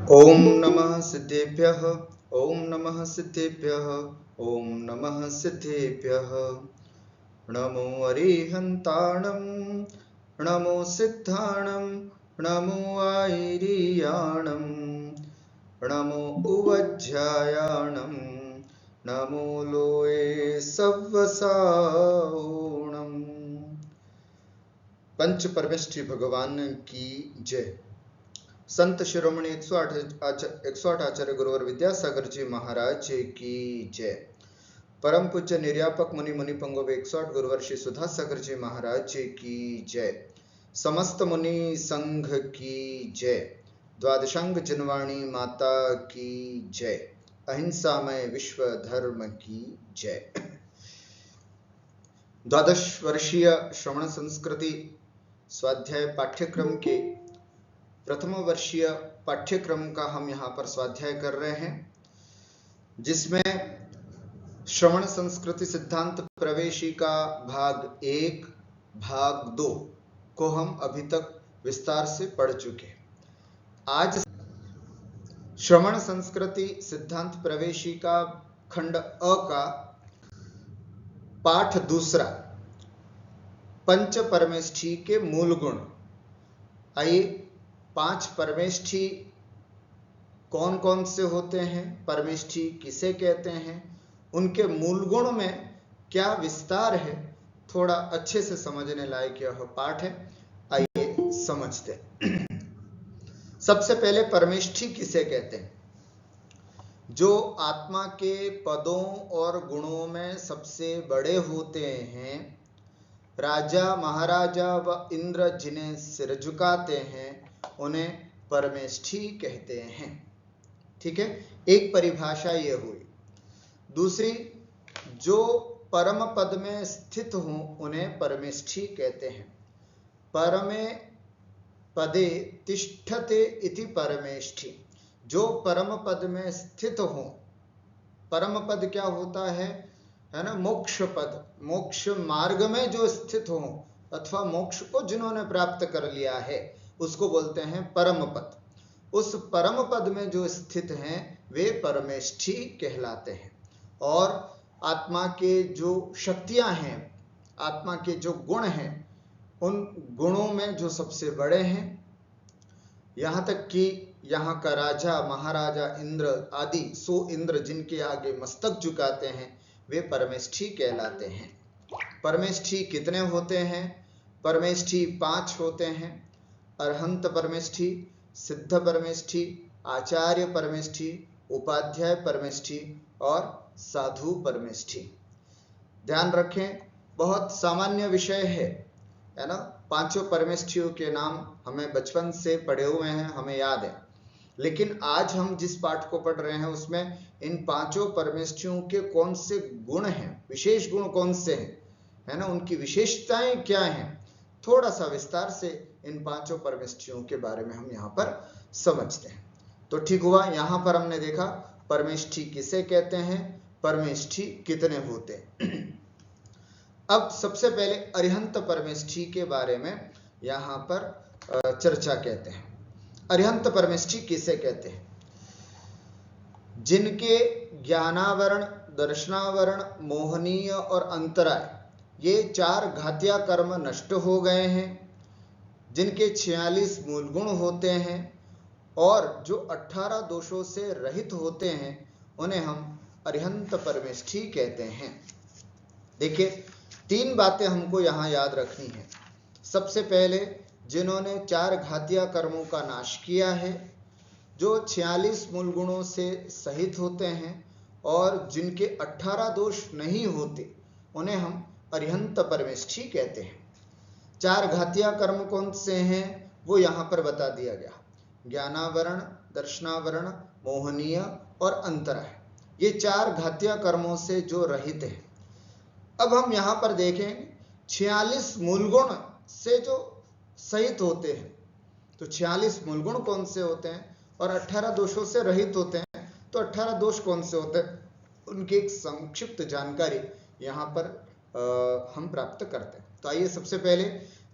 ओम नमः सिद्धेभ्यः। ओम नमः सिद्धेभ्यः। ओम नमः सिद्धेभ्यः। नमो अरिहन्ताणं, नमो सिद्धाणं, नमो आयिरीयाणं, नमो उवज्झायाणं, नमो लोये सव्वसाओणम्। पंच परमेष्ठी भगवान की जय। संत शिरोमणि 108 आचार्य गुरुवर विद्यासागर जी महाराज की जय। परम पूज्य निर्यापक मुनि मुनि पंगो 108 गुरुवर श्री सुधा सागर जी महाराज की जय। समस्त मुनि संघ की जय। द्वादशांग जनवाणी माता की जय। अहिंसामय विश्व धर्म की जय। द्वादश वर्षीय श्रवण संस्कृति स्वाध्याय पाठ्यक्रम के प्रथम वर्षीय पाठ्यक्रम का हम यहाँ पर स्वाध्याय कर रहे हैं, जिसमें श्रवण संस्कृति सिद्धांत प्रवेशिका भाग 1 भाग 2 को हम अभी तक विस्तार से पढ़ चुके। आज श्रवण संस्कृति सिद्धांत प्रवेशिका खंड अ का पाठ दूसरा, पंच परमेष्ठी के मूल गुण। आइए, 5 परमेष्ठी कौन कौन से होते हैं, परमेष्ठी किसे कहते हैं, उनके मूल गुण में क्या विस्तार है, थोड़ा अच्छे से समझने लायक यह पाठ है। आइए समझते हैं। सबसे पहले परमेष्ठी किसे कहते हैं? जो आत्मा के पदों और गुणों में सबसे बड़े होते हैं, राजा महाराजा व इंद्र जिन्हें सिर झुकाते हैं, उन्हें परमेष्ठी कहते हैं। ठीक है, एक परिभाषा ये हुई। दूसरी, जो परम पद में स्थित हों उन्हें परमेष्ठी कहते हैं। परमे पदे तिष्ठते इति परमेष्ठी। जो परम पद में स्थित हो। परम पद क्या होता है ना? मोक्ष पद, मोक्ष मार्ग में जो स्थित हो अथवा मोक्ष को जिन्होंने प्राप्त कर लिया है, उसको बोलते हैं परम पद। उस परम पद में जो स्थित हैं वे परमेष्ठी कहलाते हैं। और आत्मा के जो शक्तियां हैं, आत्मा के जो गुण हैं, उन गुणों में जो सबसे बड़े हैं, यहाँ तक कि यहाँ का राजा महाराजा इंद्र आदि 100 इंद्र जिनके आगे मस्तक झुकाते हैं, वे परमेष्ठी कहलाते हैं। परमेष्ठी कितने होते हैं? परमेष्ठी 5 होते हैं। अरहंत परमेष्ठी, सिद्ध परमेष्ठी, आचार्य परमेष्ठी, उपाध्याय परमेष्ठी और साधु परमेष्ठी। ध्यान रखें, बहुत सामान्य विषय है ना? 5 परमेष्ठियों के नाम हमें बचपन से पढ़े हुए हैं, हमें याद है। लेकिन आज हम जिस पाठ को पढ़ रहे हैं उसमें इन 5 परमेष्ठियों के कौन से गुण हैं, विशेष गुण कौन से हैं, है ना? उनकी विशेषताएं क्या हैं, थोड़ा सा विस्तार से इन 5 परमेष्ठियों के बारे में हम यहाँ पर समझते हैं। तो ठीक हुआ, यहाँ पर हमने देखा परमेष्ठी किसे कहते हैं, परमेष्ठी कितने होते हैं। अब सबसे पहले अरिहंत परमेष्ठी के बारे में यहाँ पर चर्चा कहते हैं। अरिहंत परमेष्ठी किसे कहते हैं? जिनके ज्ञानावरण, दर्शनावरण, मोहनीय और अंतराय, ये 4 घातिया कर्म नष्ट हो गए हैं, जिनके 46 मूल गुण होते हैं और जो 18 दोषों से रहित होते हैं, उन्हें हम अरिहंत परमेष्ठी कहते हैं। देखिए, 3 बातें हमको यहाँ याद रखनी है। सबसे पहले, जिन्होंने 4 घातिया कर्मों का नाश किया है, जो 46 मूल गुणों से सहित होते हैं और जिनके 18 दोष नहीं होते, उन्हें हम अरिहंत परमेष्ठी कहते हैं। 4 घातिया कर्म कौन से हैं वो यहाँ पर बता दिया गया। ज्ञानावरण, दर्शनावरण, मोहनीय और अंतराय, ये 4 घातिया कर्मों से जो रहित है। अब हम यहाँ पर देखें 46 मूल गुण से जो सहित होते हैं, तो 46 मूल गुण कौन से होते हैं और 18 दोषों से रहित होते हैं, तो 18 दोष कौन से होते हैं, उनकी एक संक्षिप्त जानकारी यहाँ पर हम प्राप्त करते हैं। तो आइए सबसे पहले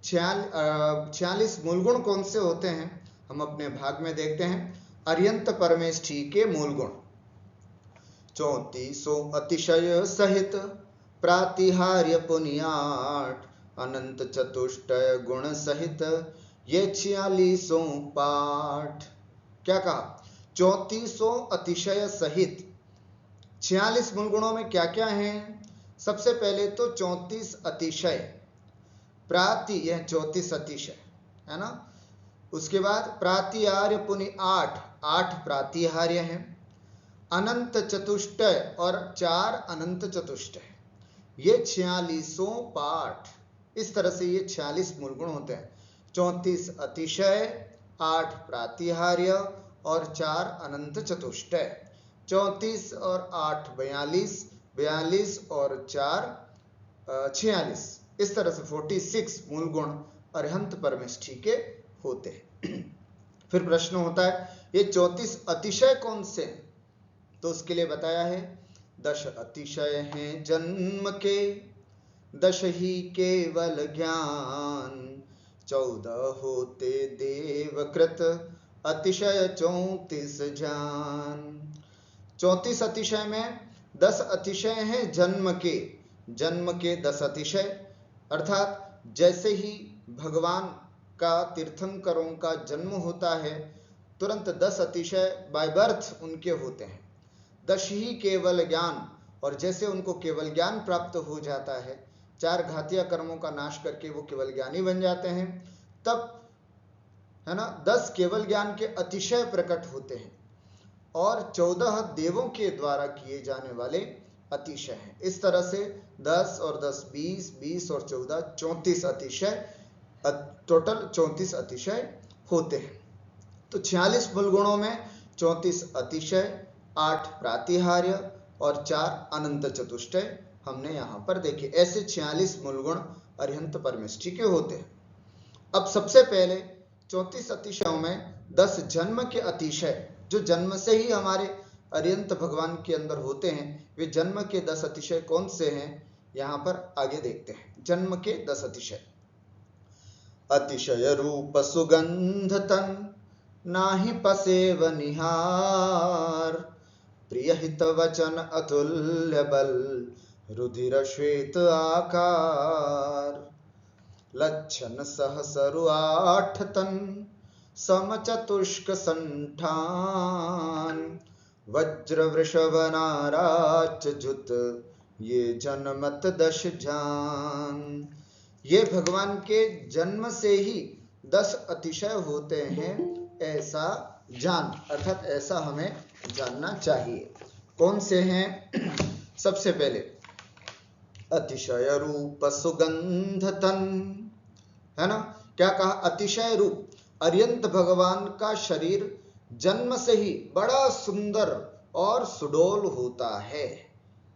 46 मूल गुण कौन से होते हैं हम अपने भाग में देखते हैं। अर्यंत परमेष्ठी के मूल गुण। 34 अतिशय सहित प्रातिहार्य पुनियाट अनंत चतुष्टय गुण सहित ये 46 पाठ। क्या कहा? 34 अतिशय सहित। 46 मूल गुणों में क्या क्या है? सबसे पहले तो 34 अतिशय, प्राति यह 34 अतिशय है ना। उसके बाद प्रातिहार्य पुनि 8 प्रातिहार्य हैं। अनंत चतुष्टय और 4 अनंत चतुष्टय, ये 46 पाठ। इस तरह से ये 46 मूल गुण होते हैं। 34 अतिशय, 8 प्रातिहार्य और 4 अनंत चतुष्टय। 34 और 8 42, 42 और 4 46। इस तरह से 46 मूल गुण अरहंत परमेष्ठी के होते हैं। फिर प्रश्न होता है ये 34 अतिशय कौन से? तो उसके लिए बताया है 10 अतिशय हैं जन्म के, 10 ही केवल ज्ञान, 14 होते देवकृत, अतिशय 34 जान। 34 अतिशय में 10 अतिशय हैं जन्म के। जन्म के 10 अतिशय अर्थात जैसे ही भगवान का तीर्थंकरों का जन्म होता है तुरंत 10 अतिशय बाय बर्थ उनके होते हैं। 10 ही केवल ज्ञान, और जैसे उनको केवल ज्ञान प्राप्त हो जाता है, 4 घातीय कर्मों का नाश करके वो केवल ज्ञानी बन जाते हैं, तब है ना 10 केवल ज्ञान के अतिशय प्रकट होते हैं और 14 देवों के द्वारा किए जाने वाले अतिशय हैं। इस तरह से 10 और 10 20, 20 और 14 34 अतिशय, टोटल 34 अतिशय होते हैं। तो 46 मूल गुणों में 34 अतिशय, 8 प्रातिहार्य और 4 अनंत चतुष्टय हमने यहां पर देखे। ऐसे 46 मूल गुण अरिहंत परमेष्ठी के होते हैं। अब सबसे पहले 34 अतिशयों में 10 जन्म के अतिशय, जो जन्म से ही हमारे अरिहंत भगवान के अंदर होते हैं, वे जन्म के 10 अतिशय कौन से हैं यहां पर आगे देखते हैं। जन्म के 10 अतिशय। अतिशय रूप सुगंध तन, नाहि पसेव निहार, प्रिय हित वचन अतुल्य बल, रुधिर श्वेत आकार, लक्षण सहसरु 8 तन, समचतुष्क संठान, वज्र वृषभ नाराच जुत, ये जनमत 10 जान। ये भगवान के जन्म से ही 10 अतिशय होते हैं, ऐसा जान, अर्थात ऐसा हमें जानना चाहिए। कौन से हैं? सबसे पहले अतिशय रूप सुगंध तन, है ना। क्या कहा? अतिशय रूप, अरिहंत भगवान का शरीर जन्म से ही बड़ा सुंदर और सुडोल होता है।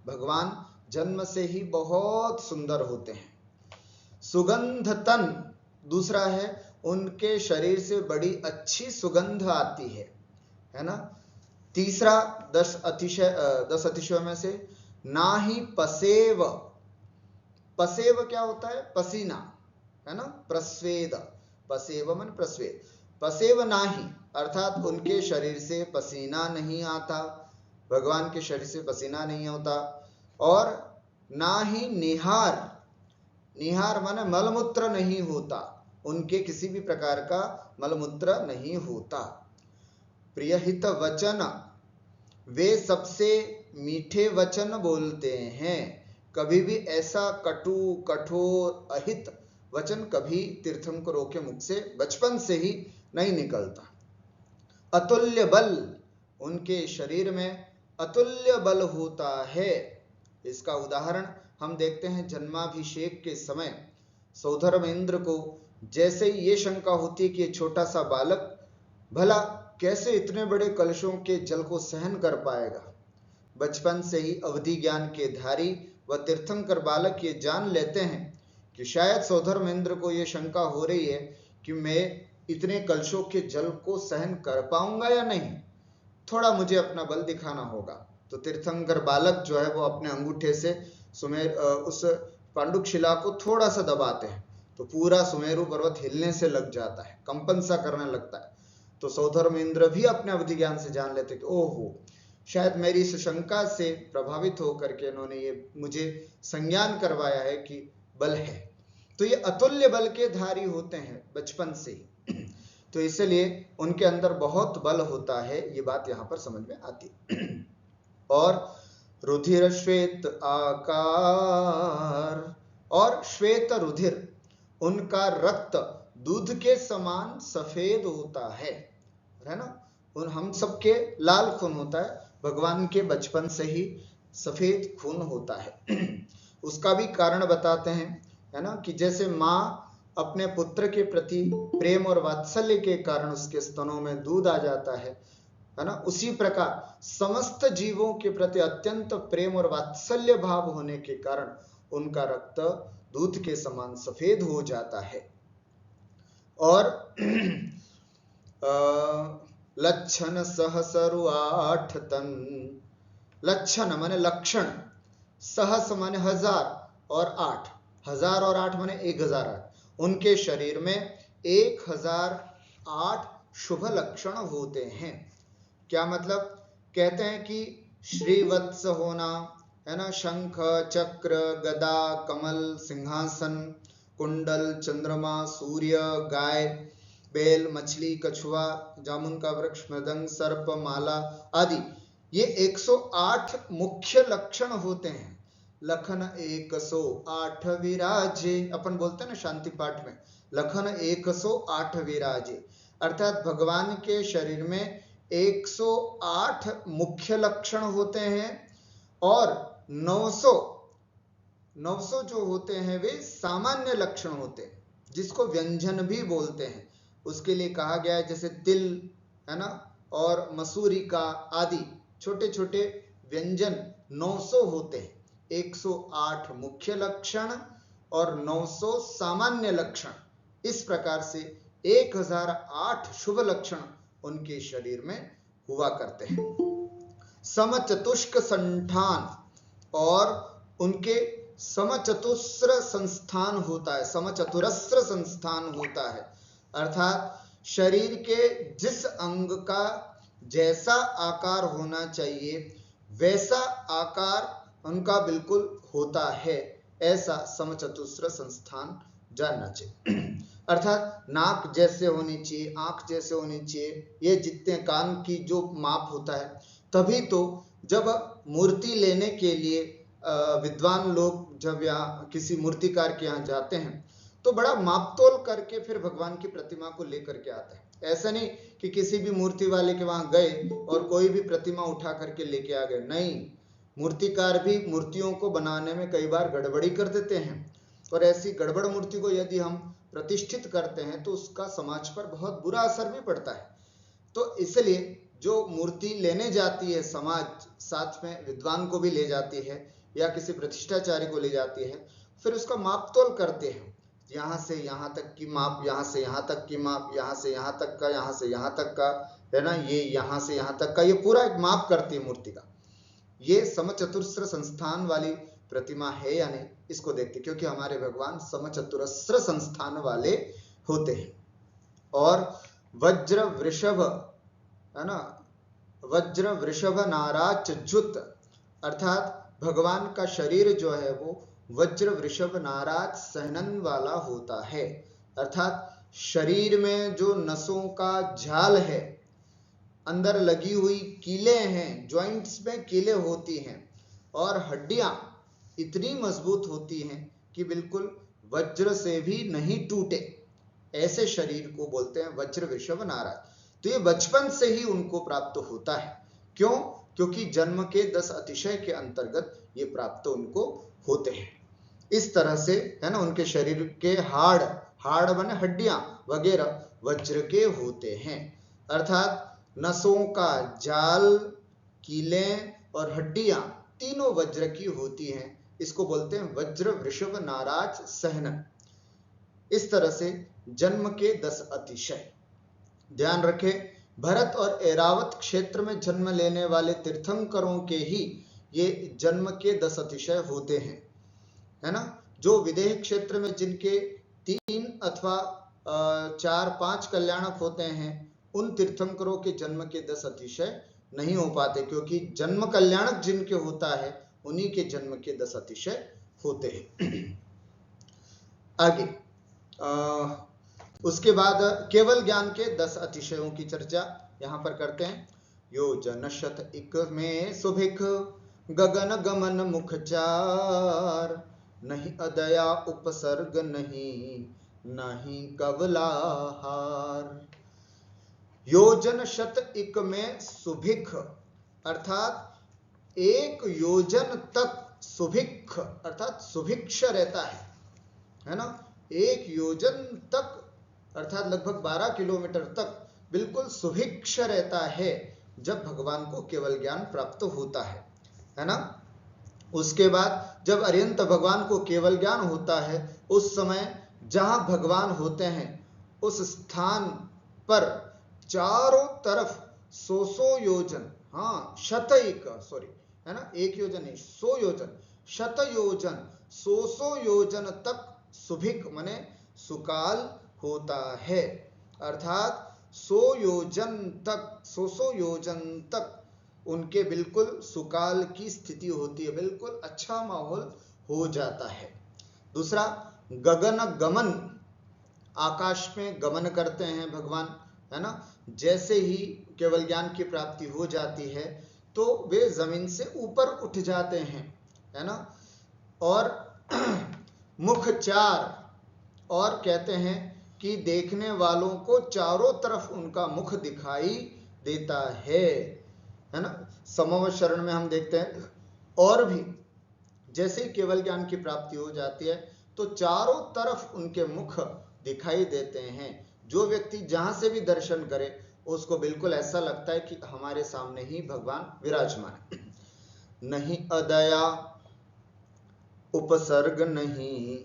भगवान जन्म से ही बहुत सुंदर होते हैं। सुगंध तन दूसरा है, उनके शरीर से बड़ी अच्छी सुगंध आती है ना। तीसरा 10 अतिशयों में से नाहि पसेव। पसेव क्या होता है? पसीना, है ना। प्रस्वेद, पसेव मन प्रस्वेद। पसेव नाही अर्थात उनके शरीर से पसीना नहीं आता, भगवान के शरीर से पसीना नहीं होता। और ना ही निहार, निहार माने मलमूत्र नहीं होता, उनके किसी भी प्रकार का मलमूत्र नहीं होता। प्रियहित वचन, वे सबसे मीठे वचन बोलते हैं। कभी भी ऐसा कटु कठोर अहित वचन कभी तीर्थंकरों के मुख से बचपन से ही नहीं निकलता। अतुल्य बल, उनके शरीर में अतुल्य बल होता है। इसका उदाहरण हम देखते हैं जन्माभिषेक के समय सौधर्मेंद्र को जैसे ही ये शंका होती है कि ये छोटा सा बालक भला कैसे इतने बड़े कलशों के जल को सहन कर पाएगा। बचपन से ही अवधि ज्ञान के धारी व तीर्थंकर बालक ये जान लेते हैं कि शायद सौधर्मेंद्र को ये शंका हो रही है कि मैं इतने कलशों के जल को सहन कर पाऊंगा या नहीं, थोड़ा मुझे अपना बल दिखाना होगा। तो तीर्थंकर बालक जो है वो अपने अंगूठे से उस पांडुक शिला को थोड़ा सा दबाते हैं तो पूरा सुमेरु पर्वत हिलने से लग जाता है, कंपन सा करने लगता है। तो सौधर्म इंद्र भी अपने अवधि ज्ञान से जान लेते कि ओहो, शायद मेरी इस शंका से प्रभावित होकर के इन्होंने ये मुझे संज्ञान करवाया है कि बल है। तो ये अतुल्य बल के धारी होते हैं बचपन से ही, तो इसलिए उनके अंदर बहुत बल होता है, ये बात यहाँ पर समझ में आती। और रुधिर श्वेत आकार, और श्वेत रुधिर, उनका रक्त दूध के समान सफेद होता है ना। और हम सबके लाल खून होता है, भगवान के बचपन से ही सफेद खून होता है। उसका भी कारण बताते हैं, है ना, कि जैसे माँ अपने पुत्र के प्रति प्रेम और वात्सल्य के कारण उसके स्तनों में दूध आ जाता है ना, उसी प्रकार समस्त जीवों के प्रति अत्यंत प्रेम और वात्सल्य भाव होने के कारण उनका रक्त दूध के समान सफेद हो जाता है। और लक्षण सहसरु 8 तन, लक्षण माने लक्षण, सहस माने 1000 और 8, 1000 और 8 माने 1008, उनके शरीर में 1008 शुभ लक्षण होते हैं। क्या मतलब? कहते हैं कि श्रीवत्स होना, है ना, शंख चक्र गदा कमल सिंहासन कुंडल चंद्रमा सूर्य गाय बेल मछली कछुआ जामुन का वृक्ष मृदंग सर्प माला आदि, ये 108 मुख्य लक्षण होते हैं। लखन 108 विराजे, अपन बोलते हैं ना शांति पाठ में, लखन 108 विराजे, अर्थात भगवान के शरीर में 108 मुख्य लक्षण होते हैं और 900 जो होते हैं वे सामान्य लक्षण होते हैं, जिसको व्यंजन भी बोलते हैं। उसके लिए कहा गया है, जैसे तिल, है ना, और मसूरी का आदि छोटे छोटे व्यंजन 900 होते हैं। 108 मुख्य लक्षण और 900 सामान्य लक्षण, इस प्रकार से 1008 शुभ लक्षण उनके शरीर में हुआ करते हैं। समचतुष्क संठान, और उनके समचतुस्र संस्थान होता है, समचतुरस्र संस्थान होता है, अर्थात शरीर के जिस अंग का जैसा आकार होना चाहिए वैसा आकार उनका बिल्कुल होता है, ऐसा समचतुस्र संस्थान जानना चाहिए। अर्थात नाक जैसे होनी चाहिए, आंख जैसे होनी चाहिए, ये जितने कान की जो माप होता है, तभी तो जब मूर्ति लेने के लिए विद्वान लोग जब यहाँ किसी मूर्तिकार के यहाँ जाते हैं तो बड़ा मापतोल करके फिर भगवान की प्रतिमा को लेकर के आते हैं। ऐसा नहीं कि किसी भी मूर्ति वाले के वहां गए और कोई भी प्रतिमा उठा करके लेके आ गए, नहीं, मूर्तिकार भी मूर्तियों को बनाने में कई बार गड़बड़ी कर देते हैं, और ऐसी गड़बड़ मूर्ति को यदि हम प्रतिष्ठित करते हैं तो उसका समाज पर बहुत बुरा असर भी पड़ता है। तो इसलिए जो मूर्ति लेने जाती है समाज, साथ में विद्वान को भी ले जाती है या किसी प्रतिष्ठाचार्य को ले जाती है, फिर उसका मापतोल करते हैं, यहाँ से यहाँ तक की माप, यहाँ से यहाँ तक की माप, यहाँ से यहाँ तक का, यहाँ से यहाँ तक का, है ना, ये यहाँ से यहाँ तक का, ये पूरा एक माप करती है मूर्ति का। ये समचतुस्र संस्थान वाली प्रतिमा है या नहीं, इसको देखते, क्योंकि हमारे भगवान समचतुरस्र संस्थान वाले होते हैं। और वज्र वृषभ, है ना, वज्र वृषभ नाराज जुत, अर्थात भगवान का शरीर जो है वो वज्र वृषभ नाराज सहनन वाला होता है, अर्थात शरीर में जो नसों का जाल है, अंदर लगी हुई कीलें हैं, जॉइंट्स में कीलें होती हैं, और हड्डियां इतनी मजबूत होती हैं कि बिल्कुल वज्र से भी नहीं टूटे, ऐसे शरीर को बोलते हैं वज्र वृषभ नाराज। तो ये बचपन से ही उनको प्राप्त होता है। क्यों? क्योंकि जन्म के 10 अतिशय के अंतर्गत ये प्राप्त उनको होते हैं। इस तरह से, है ना, उनके शरीर के हाड़ बने हड्डियां वगैरह वज्र के होते हैं, अर्थात नसों का जाल, कीलें और हड्डियां तीनों वज्र की होती हैं। इसको बोलते हैं वज्र वृषभ नाराज सहनन। इस तरह से जन्म के 10 अतिशय। ध्यान रखें, भरत और ऐरावत क्षेत्र में जन्म लेने वाले तीर्थंकरों के ही ये जन्म के 10 अतिशय होते हैं, है ना। जो विदेह क्षेत्र में जिनके 3 अथवा 4-5 कल्याणक होते हैं, उन तीर्थंकरों के जन्म के 10 अतिशय नहीं हो पाते, क्योंकि जन्म कल्याणक जिनके होता है उन्हीं के जन्म के 10 अतिशय होते हैं। आगे उसके बाद केवल ज्ञान के 10 अतिशयों की चर्चा यहां पर करते हैं। योजन शत इक में सुभिख गगन गमन मुख चार, नहीं अदया उपसर्ग नहीं कवलाहार। योजन शत इक में सुभिख अर्थात 1 योजन तक सुभिक्ष अर्थात सुभिक्ष रहता है ना। 1 योजन तक अर्थात लगभग 12 किलोमीटर तक बिल्कुल सुभिक्ष रहता है जब भगवान को केवल ज्ञान प्राप्त होता है ना। उसके बाद जब अर्यंत भगवान को केवल ज्ञान होता है, उस समय जहां भगवान होते हैं उस स्थान पर चारों तरफ 100 योजन, हाँ शतइक सॉरी है ना, 1 योजन नहीं 100 योजन, शत योजन 100 योजन तक सुभिक माने सुकाल होता है। अर्थात 100 योजन तक उनके बिल्कुल सुकाल की स्थिति होती है, बिल्कुल अच्छा माहौल हो जाता है। दूसरा गगन गमन, आकाश में गमन करते हैं भगवान है ना। जैसे ही केवल ज्ञान की प्राप्ति हो जाती है तो वे जमीन से ऊपर उठ जाते हैं है ना। और मुख चार, और कहते हैं कि देखने वालों को चारों तरफ उनका मुख दिखाई देता है ना। समव शरण में हम देखते हैं और भी जैसे ही केवल ज्ञान की प्राप्ति हो जाती है तो चारों तरफ उनके मुख दिखाई देते हैं। जो व्यक्ति जहां से भी दर्शन करे उसको बिल्कुल ऐसा लगता है कि हमारे सामने ही भगवान विराजमान है। नहीं अदया उपसर्ग नहीं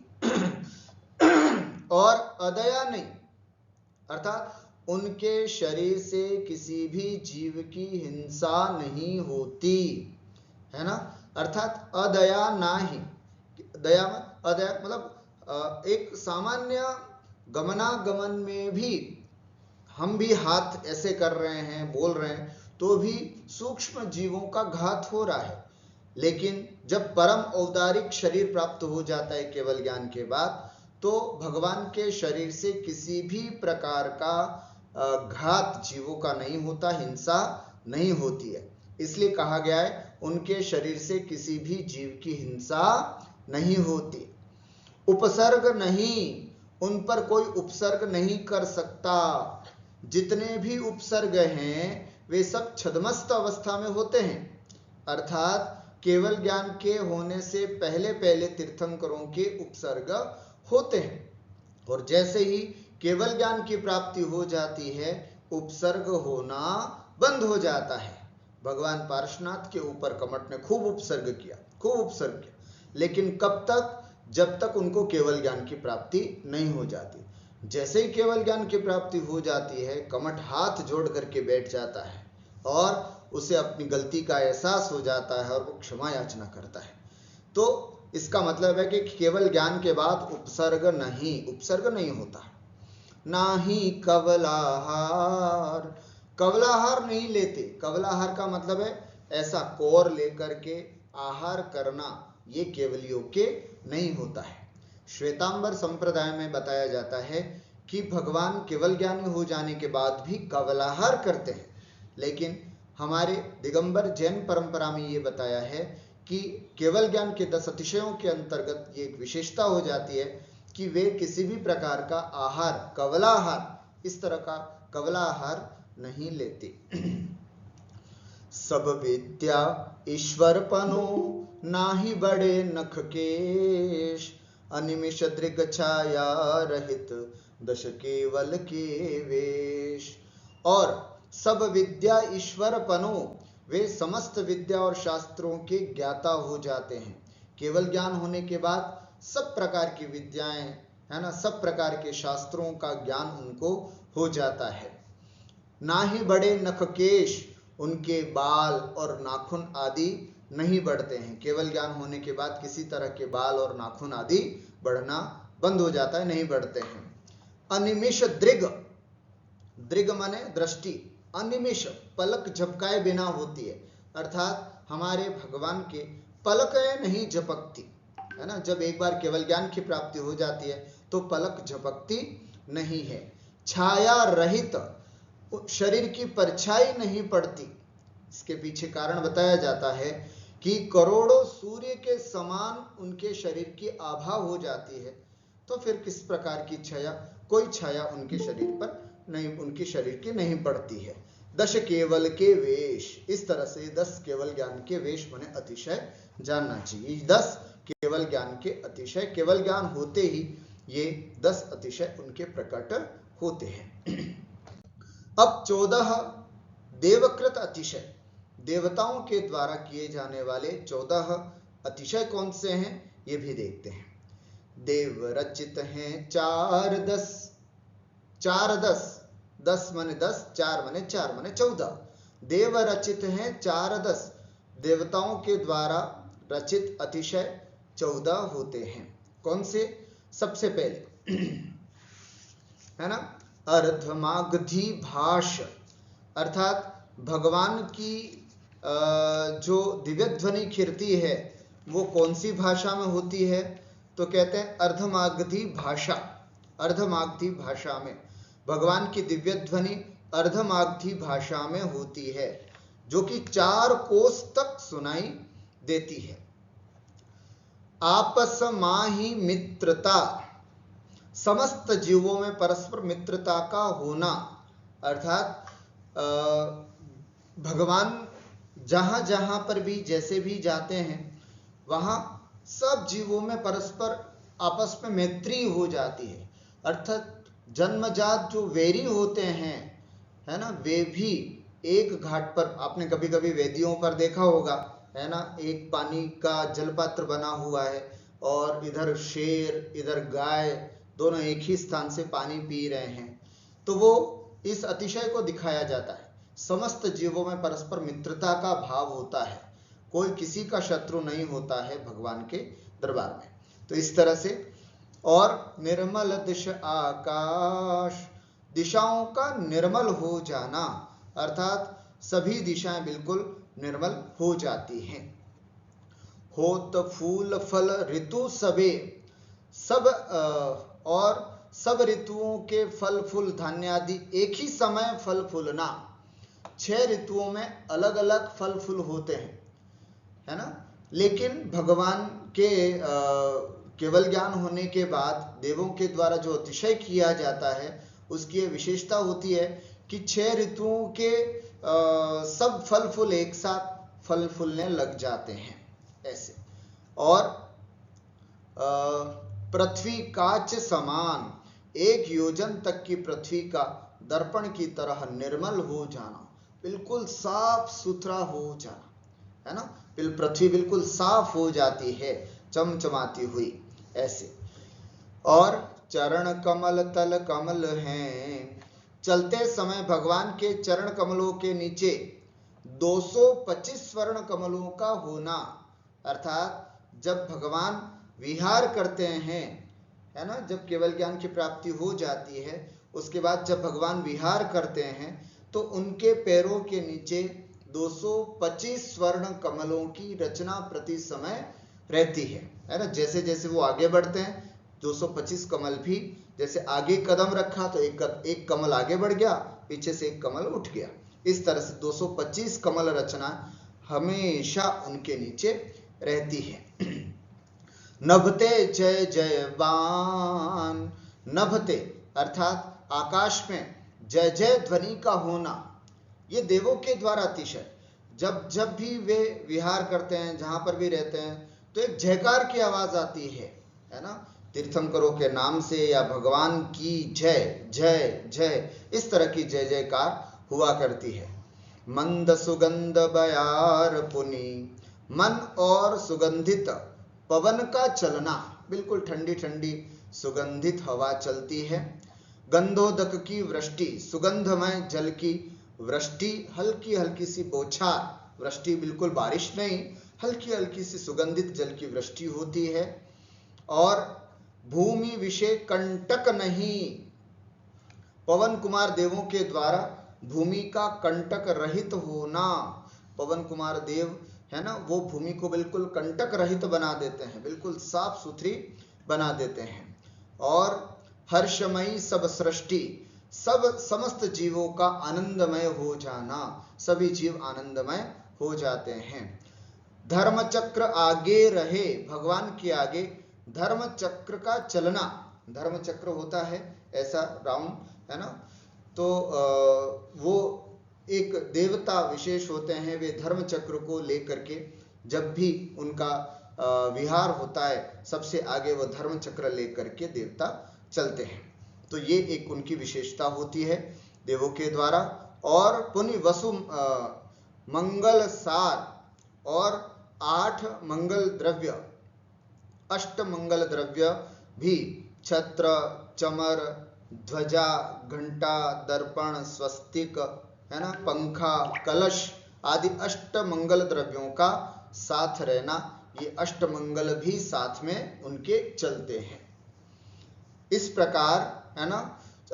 और अदया नहीं अर्थात उनके शरीर से किसी भी जीव की हिंसा नहीं होती है ना। अर्थात अदया ना ही, दया अदया मतलब एक सामान्य गमनागमन में भी हम भी हाथ ऐसे कर रहे हैं बोल रहे हैं तो भी सूक्ष्म जीवों का घात हो रहा है। लेकिन जब परम औदारिक शरीर प्राप्त हो जाता है केवल ज्ञान के बाद तो भगवान के शरीर से किसी भी प्रकार का घात जीवों का नहीं होता, हिंसा नहीं होती है। इसलिए कहा गया है उनके शरीर से किसी भी जीव की हिंसा नहीं होती। उपसर्ग नहीं, उन पर कोई उपसर्ग नहीं कर सकता। जितने भी उपसर्ग हैं वे सब छद्मस्त अवस्था में होते हैं। अर्थात केवल ज्ञान के होने से पहले पहले तीर्थंकरों के उपसर्ग होते हैं और जैसे ही केवल ज्ञान की प्राप्ति हो जाती है उपसर्ग होना बंद हो जाता है। भगवान पार्श्वनाथ के ऊपर कमठ ने खूब उपसर्ग किया, लेकिन कब तक? जब तक उनको केवल ज्ञान की प्राप्ति नहीं हो जाती। जैसे ही केवल ज्ञान की प्राप्ति हो जाती है कमठ हाथ जोड़ करके बैठ जाता है और उसे अपनी गलती का एहसास हो जाता है और वो क्षमा याचना करता है। तो इसका मतलब है कि केवल ज्ञान के बाद उपसर्ग नहीं होता। ना ही कवलाहार, कवलाहार नहीं लेते। कवलाहार का मतलब है ऐसा कौर लेकर के आहार करना, ये केवलियों के नहीं होता है। श्वेतांबर संप्रदाय में बताया जाता है कि भगवान केवल ज्ञानी हो जाने के बाद भी कवलाहार करते हैं, लेकिन हमारे दिगंबर जैन परंपरा में ये बताया है कि केवल ज्ञान के 10 अतिशयों के अंतर्गत ये एक विशेषता हो जाती है कि वे किसी भी प्रकार का आहार, कवलाहार, इस तरह का कवलाहार नहीं लेते। सब विद्या ईश्वरपनो नाही बड़े नख केश, अनिमिष दृग छाया रहित दश केवल के वेश। और सब विद्या ईश्वरपनो, वे समस्त विद्या और शास्त्रों के ज्ञाता हो जाते हैं। केवल ज्ञान होने के बाद सब प्रकार की विद्याएं है ना, सब प्रकार के शास्त्रों का ज्ञान उनको हो जाता है। ना ही बड़े नख केश, उनके बाल और नाखून आदि नहीं बढ़ते हैं। केवल ज्ञान होने के बाद किसी तरह के बाल और नाखून आदि बढ़ना बंद हो जाता है, नहीं बढ़ते हैं। अनिमिष दृग, दृग माने दृष्टि, अनिमिष पलक झपकाए बिना होती है, अर्थात हमारे भगवान के पलकें नहीं झपकती है ना। जब एक बार केवल ज्ञान की प्राप्ति हो जाती है तो पलक झपकती नहीं है। छाया रहित, शरीर की परछाई नहीं पड़ती। इसके पीछे कारण बताया जाता है कि करोड़ों सूर्य के समान उनके शरीर की आभा हो जाती है, तो फिर किस प्रकार की छाया, कोई छाया उनके शरीर पर नहीं, उनके शरीर की नहीं पड़ती है। 10 केवल के वेश, इस तरह से 10 केवल ज्ञान के वेश माने अतिशय जानना चाहिए। 10 केवल ज्ञान के अतिशय, केवल ज्ञान होते ही ये 10 अतिशय उनके प्रकट होते हैं। अब 14 देवकृत अतिशय, देवताओं के द्वारा किए जाने वाले 14 अतिशय कौन से हैं ये भी देखते हैं। देव रचित हैं 4 10, 4 10, 10 माने 10, 4 माने 4 माने 14। देव रचित हैं 4 10, देवताओं के द्वारा रचित अतिशय 14 होते हैं। कौन से? सबसे पहले है ना, अर्धमागधी भाष, अर्थात भगवान की जो दिव्य ध्वनि कीर्ति है वो कौन सी भाषा में होती है? तो कहते हैं अर्धमागधी भाषा। अर्धमागधी भाषा में भगवान की दिव्य ध्वनि अर्धमागधी भाषा में होती है, जो कि 4 कोस तक सुनाई देती है। आपस माही मित्रता, समस्त जीवों में परस्पर मित्रता का होना, अर्थात भगवान जहां जहां पर भी जैसे भी जाते हैं वहां सब जीवों में परस्पर आपस में मैत्री हो जाती है। अर्थात जन्मजात जो वैरी होते हैं है ना, वे भी एक घाट पर, आपने कभी कभी वेदियों पर देखा होगा है ना, एक पानी का जलपात्र बना हुआ है और इधर शेर इधर गाय दोनों एक ही स्थान से पानी पी रहे हैं, तो वो इस अतिशय को दिखाया जाता है। समस्त जीवों में परस्पर मित्रता का भाव होता है, कोई किसी का शत्रु नहीं होता है भगवान के दरबार में। तो इस तरह से, और निर्मल दिश आकाश, दिशाओं का निर्मल हो जाना, अर्थात सभी दिशाएं बिल्कुल निर्मल हो जाती हैं। होत फूल फल ऋतु सबे, सब और सब ऋतुओं के फल फूल धान्य आदि एक ही समय फल फूलना। 6 ऋतुओं में अलग अलग फल फूल होते हैं है ना, लेकिन भगवान के केवल ज्ञान होने के बाद देवों के द्वारा जो अतिशय किया जाता है उसकी यह विशेषता होती है कि 6 ऋतुओं के सब फल फूल एक साथ फल फूलने लग जाते हैं ऐसे। और पृथ्वी काच समान, 1 योजन तक की पृथ्वी का दर्पण की तरह निर्मल हो जाना, बिल्कुल साफ सुथरा हो जाना है ना, पृथ्वी बिल्कुल साफ हो जाती है चमचमाती हुई ऐसे। और चरण कमल तल कमल हैं, चलते समय भगवान के चरण कमलों के नीचे 225 स्वर्ण कमलों का होना, अर्थात जब भगवान विहार करते हैं है ना, जब केवल ज्ञान की प्राप्ति हो जाती है उसके बाद जब भगवान विहार करते हैं तो उनके पैरों के नीचे 225 स्वर्ण कमलों की रचना प्रति समय रहती है ना। जैसे जैसे वो आगे बढ़ते हैं 225 कमल भी, जैसे आगे कदम रखा तो एक कमल आगे बढ़ गया, पीछे से एक कमल उठ गया, इस तरह से 225 कमल रचना हमेशा उनके नीचे रहती है। नभते जय जयवान, नभते अर्थात आकाश में जय जय ध्वनि का होना, ये देवों के द्वारा अतिशय, जब जब भी वे विहार करते हैं जहां पर भी रहते हैं तो एक जयकार की आवाज आती है ना, तीर्थंकरों के नाम से या भगवान की जय जय जय, इस तरह की जय जयकार हुआ करती है। मंद सुगंध बयार पुनी, मन और सुगंधित पवन का चलना, बिल्कुल ठंडी ठंडी सुगंधित हवा चलती है। गंधोदक की वृष्टि, सुगंधमय जल की वृष्टि, हल्की हल्की सी बौछार, वृष्टि बिल्कुल बारिश नहीं, हल्की हल्की सी सुगंधित जल की वृष्टि होती है। और भूमि विषय कंटक नहीं, पवन कुमार देवों के द्वारा भूमि का कंटक रहित होना। पवन कुमार देव है ना, वो भूमि को बिल्कुल कंटक रहित बना देते हैं, बिल्कुल साफ सुथरी बना देते हैं। और हर्षमयी सब सृष्टि, सब समस्त जीवों का आनंदमय हो जाना, सभी जीव आनंदमय हो जाते हैं। धर्म चक्र आगे रहे, भगवान के आगे धर्म चक्र का चलना, धर्म चक्र होता है ऐसा राउंड, है ना, तो वो एक देवता विशेष होते हैं, वे धर्म चक्र को लेकर के जब भी उनका विहार होता है, सबसे आगे वो धर्म चक्र लेकर के देवता चलते हैं। तो ये एक उनकी विशेषता होती है देवों के द्वारा। और पुनि वसु मंगल सार, और 8 मंगल द्रव्य, अष्ट मंगल द्रव्य भी, छत्र, चमर, ध्वजा, घंटा, दर्पण, स्वस्तिक, है ना, पंखा, कलश आदि अष्ट मंगल द्रव्यों का साथ रहना, ये अष्ट मंगल भी साथ में उनके चलते हैं। इस प्रकार, है ना,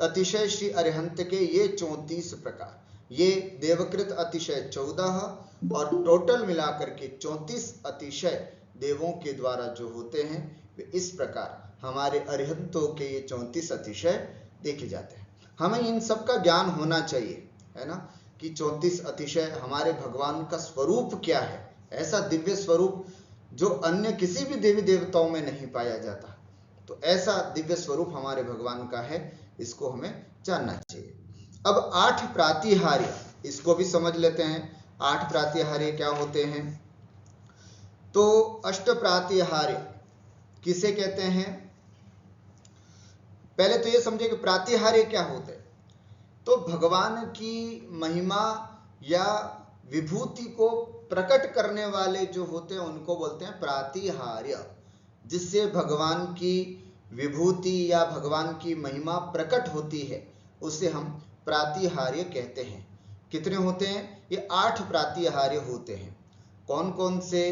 अतिशय श्री अरिहंत के ये 34 प्रकार, ये देवकृत अतिशय 14 और टोटल मिलाकर के 34 अतिशय देवों के द्वारा जो होते हैं, वे इस प्रकार हमारे अरिहंतों के ये 34 अतिशय देखे जाते हैं। हमें इन सब का ज्ञान होना चाहिए, है ना, कि 34 अतिशय हमारे भगवान का स्वरूप क्या है, ऐसा दिव्य स्वरूप जो अन्य किसी भी देवी देवताओं में नहीं पाया जाता। तो ऐसा दिव्य स्वरूप हमारे भगवान का है, इसको हमें जानना चाहिए। अब 8 प्रातिहार्य, इसको भी समझ लेते हैं। 8 प्रातिहार्य क्या होते हैं? तो अष्ट प्रातिहार्य किसे कहते हैं? पहले तो ये समझे कि प्रातिहार्य क्या होते हैं। तो भगवान की महिमा या विभूति को प्रकट करने वाले जो होते हैं उनको बोलते हैं प्रातिहार्य। जिससे भगवान की विभूति या भगवान की महिमा प्रकट होती है, उसे हम प्रातिहार्य कहते हैं। कितने होते हैं? ये 8 प्रातिहार्य होते हैं। कौन कौन से?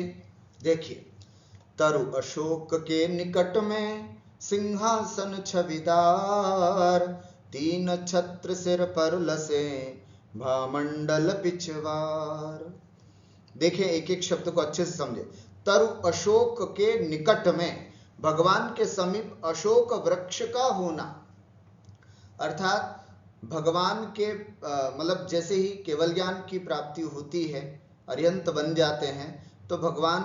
देखिए, तरु अशोक के निकट में सिंहासन छविदार, 3 छत्र सिर पर लसे भामंडल पिछवार। देखिए, एक एक शब्द को अच्छे से समझे। तरु अशोक के निकट में, भगवान के समीप अशोक वृक्ष का होना, अर्थात भगवान के मतलब जैसे ही केवल ज्ञान की प्राप्ति होती है, अरिहंत बन जाते हैं, तो भगवान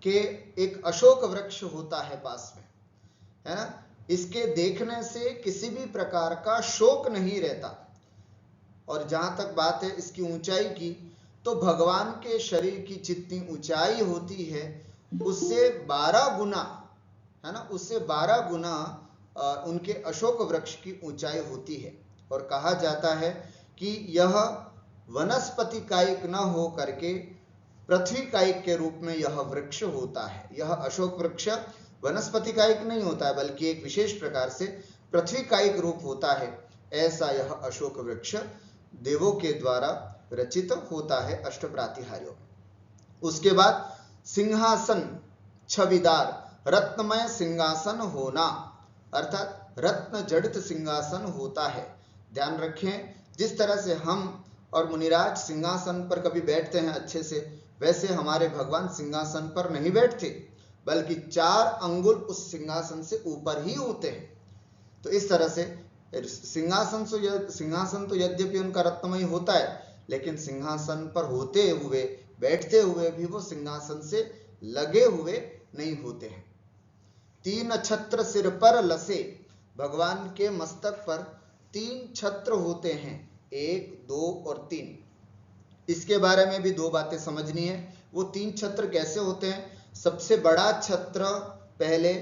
के एक अशोक वृक्ष होता है पास में, है ना। इसके देखने से किसी भी प्रकार का शोक नहीं रहता। और जहां तक बात है इसकी ऊंचाई की, तो भगवान के शरीर की जितनी ऊंचाई होती है उससे 12 गुना, है ना, उससे 12 गुना उनके अशोक वृक्ष की ऊंचाई होती है। और कहा जाता है कि यह वनस्पति कायिक न हो करके पृथ्वी कायिक के रूप में यह वृक्ष होता है। यह अशोक वृक्ष वनस्पति कायिक नहीं होता है, बल्कि एक विशेष प्रकार से पृथ्वी कायिक रूप होता है। ऐसा यह अशोक वृक्ष देवों के द्वारा रचित होता है अष्ट प्रातिहार्यों में। उसके बाद सिंहासन छविदार, रत्नमय सिंहासन होना, अर्थात रत्न जड़ित सिंहासन होता है। ध्यान रखें, जिस तरह से हम और मुनिराज सिंहासन पर कभी बैठते हैं अच्छे से, वैसे हमारे भगवान सिंहासन पर नहीं बैठते, बल्कि 4 अंगुल उस सिंहासन से ऊपर ही होते हैं। तो इस तरह से सिंहासन तो यद्यपि उनका रत्नमय होता है, लेकिन सिंहासन पर होते हुए, बैठते हुए भी वो सिंहासन से लगे हुए नहीं होते हैं। 3 छत्र सिर पर लसे, भगवान के मस्तक पर 3 छत्र होते हैं, 1, 2 और 3। इसके बारे में भी 2 बातें समझनी है। वो 3 छत्र कैसे होते हैं? सबसे बड़ा छत्र पहले,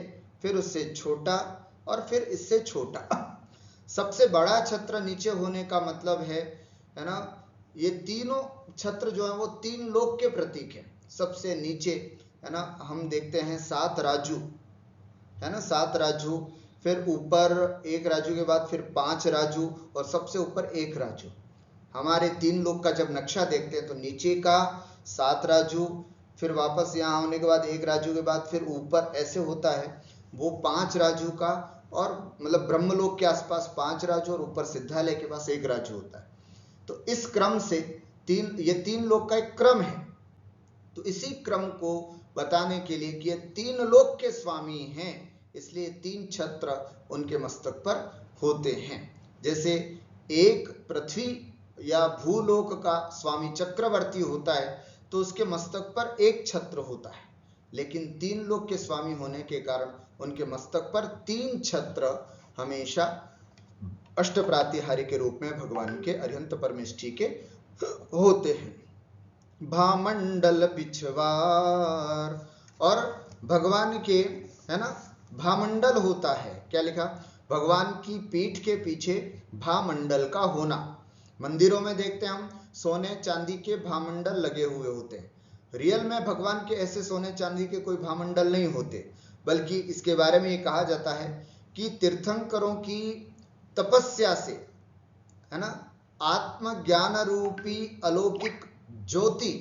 फिर उससे छोटा और फिर इससे छोटा। सबसे बड़ा छत्र नीचे होने का मतलब है ना, ये तीनों छत्र जो है वो 3 लोक के प्रतीक है। सबसे नीचे, है ना, हम देखते हैं 7 राजू, है ना, 7 राजू, फिर ऊपर 1 राजू के बाद फिर 5 राजू और सबसे ऊपर 1 राजू। हमारे 3 लोक का जब नक्शा देखते हैं तो नीचे का 7 राजू, फिर वापस यहाँ होने के बाद 1 राजू के बाद फिर ऊपर ऐसे होता है। वो 5 राजू का और मतलब ब्रह्मलोक के आसपास 5 राज्य और ऊपर सिद्धालय के पास 1 राज्य होता है। तो इस क्रम से ये 3 लोक का एक क्रम है। तो इसी क्रम को बताने के लिए कि ये 3 लोक के स्वामी हैं, इसलिए 3 छत्र उनके मस्तक पर होते हैं। जैसे एक पृथ्वी या भूलोक का स्वामी चक्रवर्ती होता है तो उसके मस्तक पर 1 छत्र होता है, लेकिन 3 लोक के स्वामी होने के कारण उनके मस्तक पर 3 छत्र हमेशा अष्टप्रातिहारी के रूप में भगवान के अरिहंत परमेष्ठी के होते हैं। भामंडल पिछवार, और भगवान के है ना भामंडल होता है। क्या लिखा? भगवान की पीठ के पीछे भामंडल का होना। मंदिरों में देखते हैं हम सोने चांदी के भामंडल लगे हुए होते हैं। रियल में भगवान के ऐसे सोने चांदी के कोई भामंडल नहीं होते, बल्कि इसके बारे में ये कहा जाता है कि तीर्थंकरों की तपस्या से है ना आत्मज्ञान रूपी अलौकिक ज्योति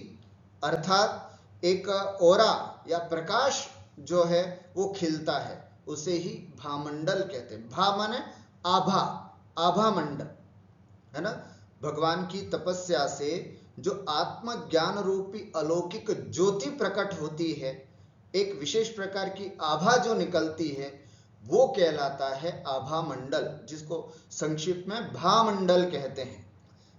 अर्थात एक ओरा या प्रकाश जो है वो खिलता है, उसे ही भामंडल कहते हैं। भा माने आभा, आभा मंडल है ना। भगवान की तपस्या से जो आत्मज्ञान रूपी अलौकिक ज्योति प्रकट होती है, एक विशेष प्रकार की आभा जो निकलती है, वो कहलाता है आभा मंडल, जिसको संक्षिप्त में भामंडल कहते हैं।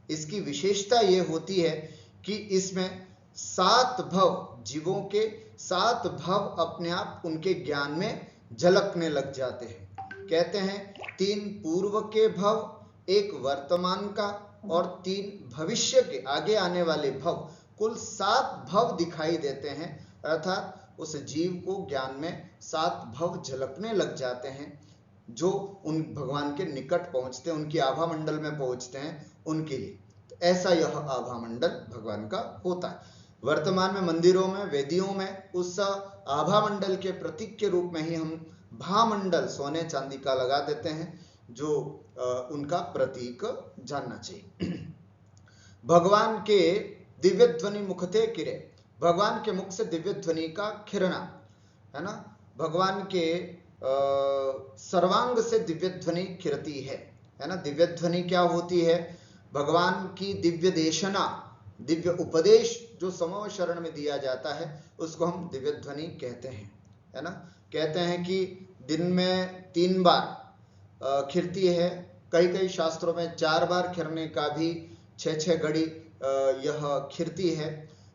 इसकी विशेषता ये होती है कि इसमें 7 भव, जीवों के 7 भव अपने आप उनके ज्ञान में झलकने लग जाते हैं। कहते हैं 3 पूर्व के भव, 1 वर्तमान का और 3 भविष्य के आगे आने वाले भव, कुल 7 भव दिखाई देते हैं। अर्थात उस जीव को ज्ञान में 7 भव झलकने लग जाते हैं, जो उन भगवान के निकट पहुंचते हैं, उनकी आभा मंडल में पहुंचते हैं उनके लिए। तो ऐसा यह आभा मंडल भगवान का होता है। वर्तमान में मंदिरों में, वेदियों में उस आभा मंडल के प्रतीक के रूप में ही हम भामंडल सोने चांदी का लगा देते हैं, जो उनका प्रतीक जानना चाहिए। भगवान के दिव्य ध्वनि मुखते किरे, भगवान के मुख से दिव्य ध्वनि का खिरना है ना। भगवान के सर्वांग से दिव्य ध्वनि खिरती है ना। दिव्य ध्वनि क्या होती है? भगवान की दिव्य देशना, दिव्य उपदेश जो समूह शरण में दिया जाता है, उसको हम दिव्य ध्वनि कहते हैं है ना। कहते हैं कि दिन में 3 बार खिरती है, कई शास्त्रों में 4 बार खिरने का भी 6 घड़ी यह खिरती है,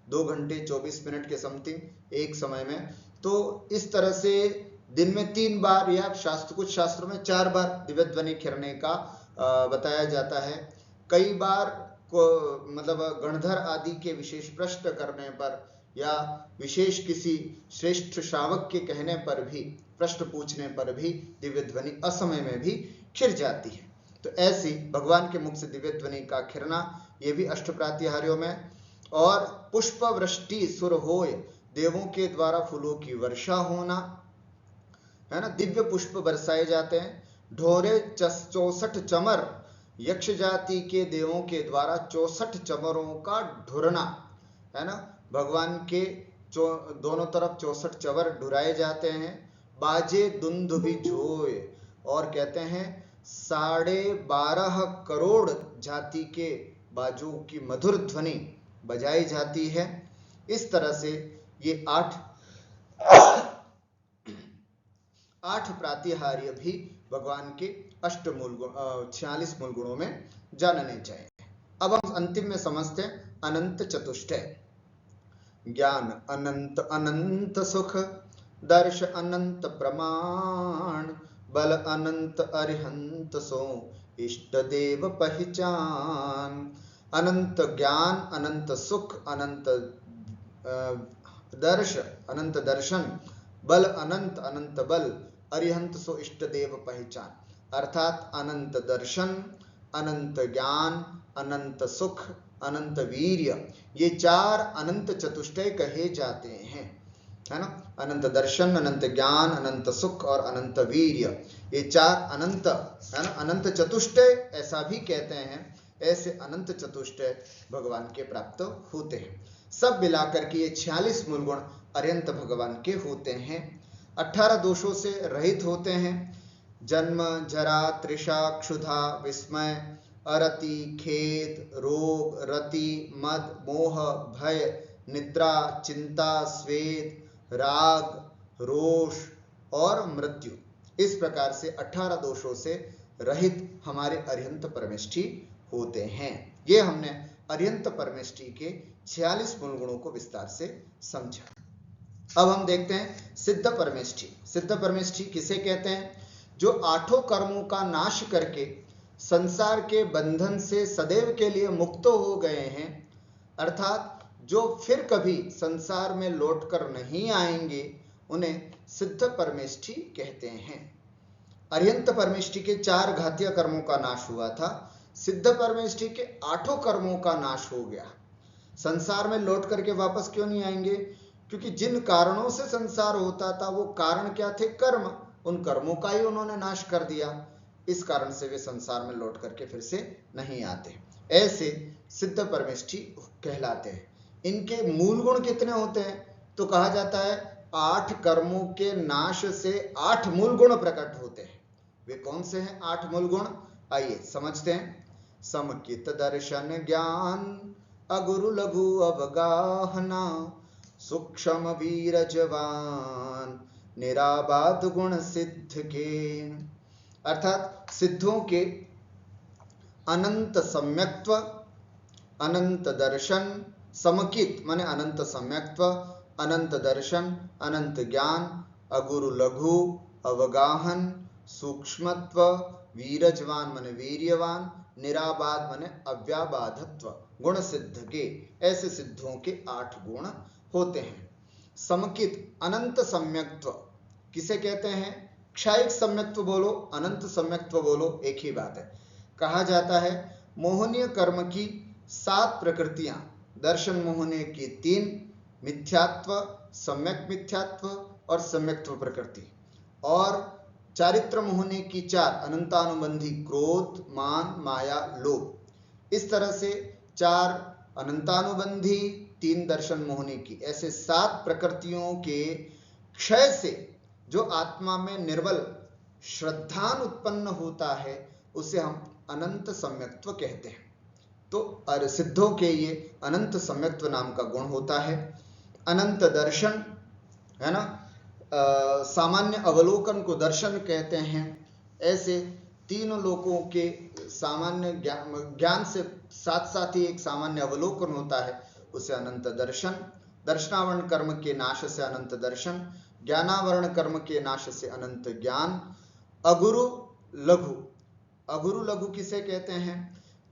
2 घंटे 24 मिनट के समथिंग एक समय में। तो इस तरह से दिन में 3 बार या कुछ शास्त्रों में 4 बार दिव्य ध्वनि खिरने का बताया जाता है। कई बार को मतलब गणधर आदि के विशेष प्रश्न करने पर या विशेष किसी श्रेष्ठ श्रावक के कहने पर भी, प्रश्न पूछने पर भी दिव्य ध्वनि असमय में भी खिर जाती है। तो ऐसी भगवान के मुख से दिव्य ध्वनि का खिरना, ये भी अष्टप्रातिहार्यों में। और पुष्प वृष्टि सुर होय, देवों के द्वारा फूलों की वर्षा होना है ना। दिव्य पुष्प बरसाए जाते हैं। ढोरे 64 चमर, यक्ष जाति के देवों के द्वारा 64 चमरों का ढुरना है ना। भगवान के दोनों तरफ 64 चवर ढुराए जाते हैं। बाजे दुंदुभि झोय, और कहते हैं 12.5 करोड़ जाति के बाजों की मधुर ध्वनि बजाई जाती है। इस तरह से ये 8 प्रातिहार्य भी भगवान के 46 मूल गुणों में जानने चाहिए। अब हम अंतिम में समझते हैं अनंत चतुष्टय। ज्ञान अनंत अनंत सुख, दर्श अनंत प्रमाण, बल अनंत अरिहंत सो, इष्ट देव पहचान। अनंत ज्ञान, अनंत सुख, अनंत दर्श, अनंत दर्शन, बल अनंत, अनंत बल, अरिहंत सो इष्ट देव पहचान। अर्थात अनंत दर्शन, अनंत ज्ञान, अनंत सुख, अनंत वीर्य, ये 4 अनंत चतुष्टय कहे जाते हैं है ना। अनंत दर्शन, अनंत ज्ञान, अनंत सुख और अनंत वीर्य, ये 4 अनंत है ना। अनंत चतुष्टय ऐसा भी कहते हैं। ऐसे अनंत चतुष्टय भगवान के प्राप्त होते हैं। सब मिलाकर के ये 46 मूल गुण अरिहंत भगवान के होते हैं। 18 दोषों से रहित होते हैं। जन्म, जरा, तृषा, क्षुधा, विस्मय, अरति, खेद, रोग, रति, मद, मोह, भय, निद्रा, चिंता, स्वेद, राग, रोष और मृत्यु। इस प्रकार से 18 दोषों से रहित हमारे अरिहंत परमेष्ठी होते हैं। ये हमने अरिहंत परमेष्ठी के 46 मूल गुणों को विस्तार से समझा। अब हम देखते हैं सिद्ध परमेष्ठी। सिद्ध परमेष्ठी किसे कहते हैं? जो 8 कर्मों का नाश करके संसार के बंधन से सदैव के लिए मुक्त हो गए हैं, अर्थात जो फिर कभी संसार में लौटकर नहीं आएंगे, उन्हें सिद्ध परमेष्ठी कहते हैं। अरिहंत परमेष्ठी के 4 घातीय कर्मों का नाश हुआ था, सिद्ध परमेष्ठी के 8 कर्मों का नाश हो गया। संसार में लौट करके वापस क्यों नहीं आएंगे? क्योंकि जिन कारणों से संसार होता था वो कारण क्या थे? कर्म। उन कर्मों का ही उन्होंने नाश कर दिया, इस कारण से वे संसार में लौट करके फिर से नहीं आते। ऐसे सिद्ध परमेष्ठी कहलाते हैं। इनके मूल गुण कितने होते हैं? तो कहा जाता है 8 कर्मों के नाश से 8 मूल गुण प्रकट होते हैं। वे कौन से हैं 8 मूल गुण? आइए समझते हैं। समकित दर्शन ज्ञान, अगुरु लघु अवगाहना, सूक्ष्म वीर जवान, निराबाध गुण सिद्ध के। अर्थात सिद्धों के अनंत सम्यक्त्व, अनंत दर्शन, समकित माने अनंत सम्यक्त्व, अनंत दर्शन, अनंत ज्ञान, अगुरु लघु, अवगाहन, सूक्ष्मत्व, वीरजवान माने वीर्यवान, निराबाध माने अव्याबाधत्व, गुण सिद्ध के। ऐसे सिद्धों के 8 गुण होते हैं। समकित अनंत सम्यक्त्व किसे कहते हैं? क्षायिक सम्यक्त्व बोलो, अनंत सम्यक्त्व बोलो, एक ही बात है। कहा जाता है मोहनीय कर्म की 7 प्रकृतियां, दर्शन मोहनीय की 3, मिथ्यात्व, सम्यक मिथ्यात्व और सम्यक्त्व प्रकृति, और चारित्र मोहनीय की 4, अनंतानुबंधी, क्रोध, मान, माया, लोभ। इस तरह से 4 अनंतानुबंधी, 3 दर्शन मोहनी की, ऐसे 7 प्रकृतियों के क्षय से जो आत्मा में निर्बल श्रद्धान उत्पन्न होता है, उसे हम अनंत सम्यक्त्व कहते हैं। तो सिद्धों के ये अनंत सम्यक्त्व नाम का गुण होता है। अनंत दर्शन है ना, सामान्य अवलोकन को दर्शन कहते हैं। ऐसे तीनों लोकों के सामान्य ज्ञान से साथ साथ ही एक सामान्य अवलोकन होता है, उसे अनंत दर्शन। दर्शनावरण कर्म के नाश से अनंत दर्शन, ज्ञानावरण कर्म के नाश से अनंत ज्ञान। अगुरु लघु, अगुरु लघु किसे कहते हैं?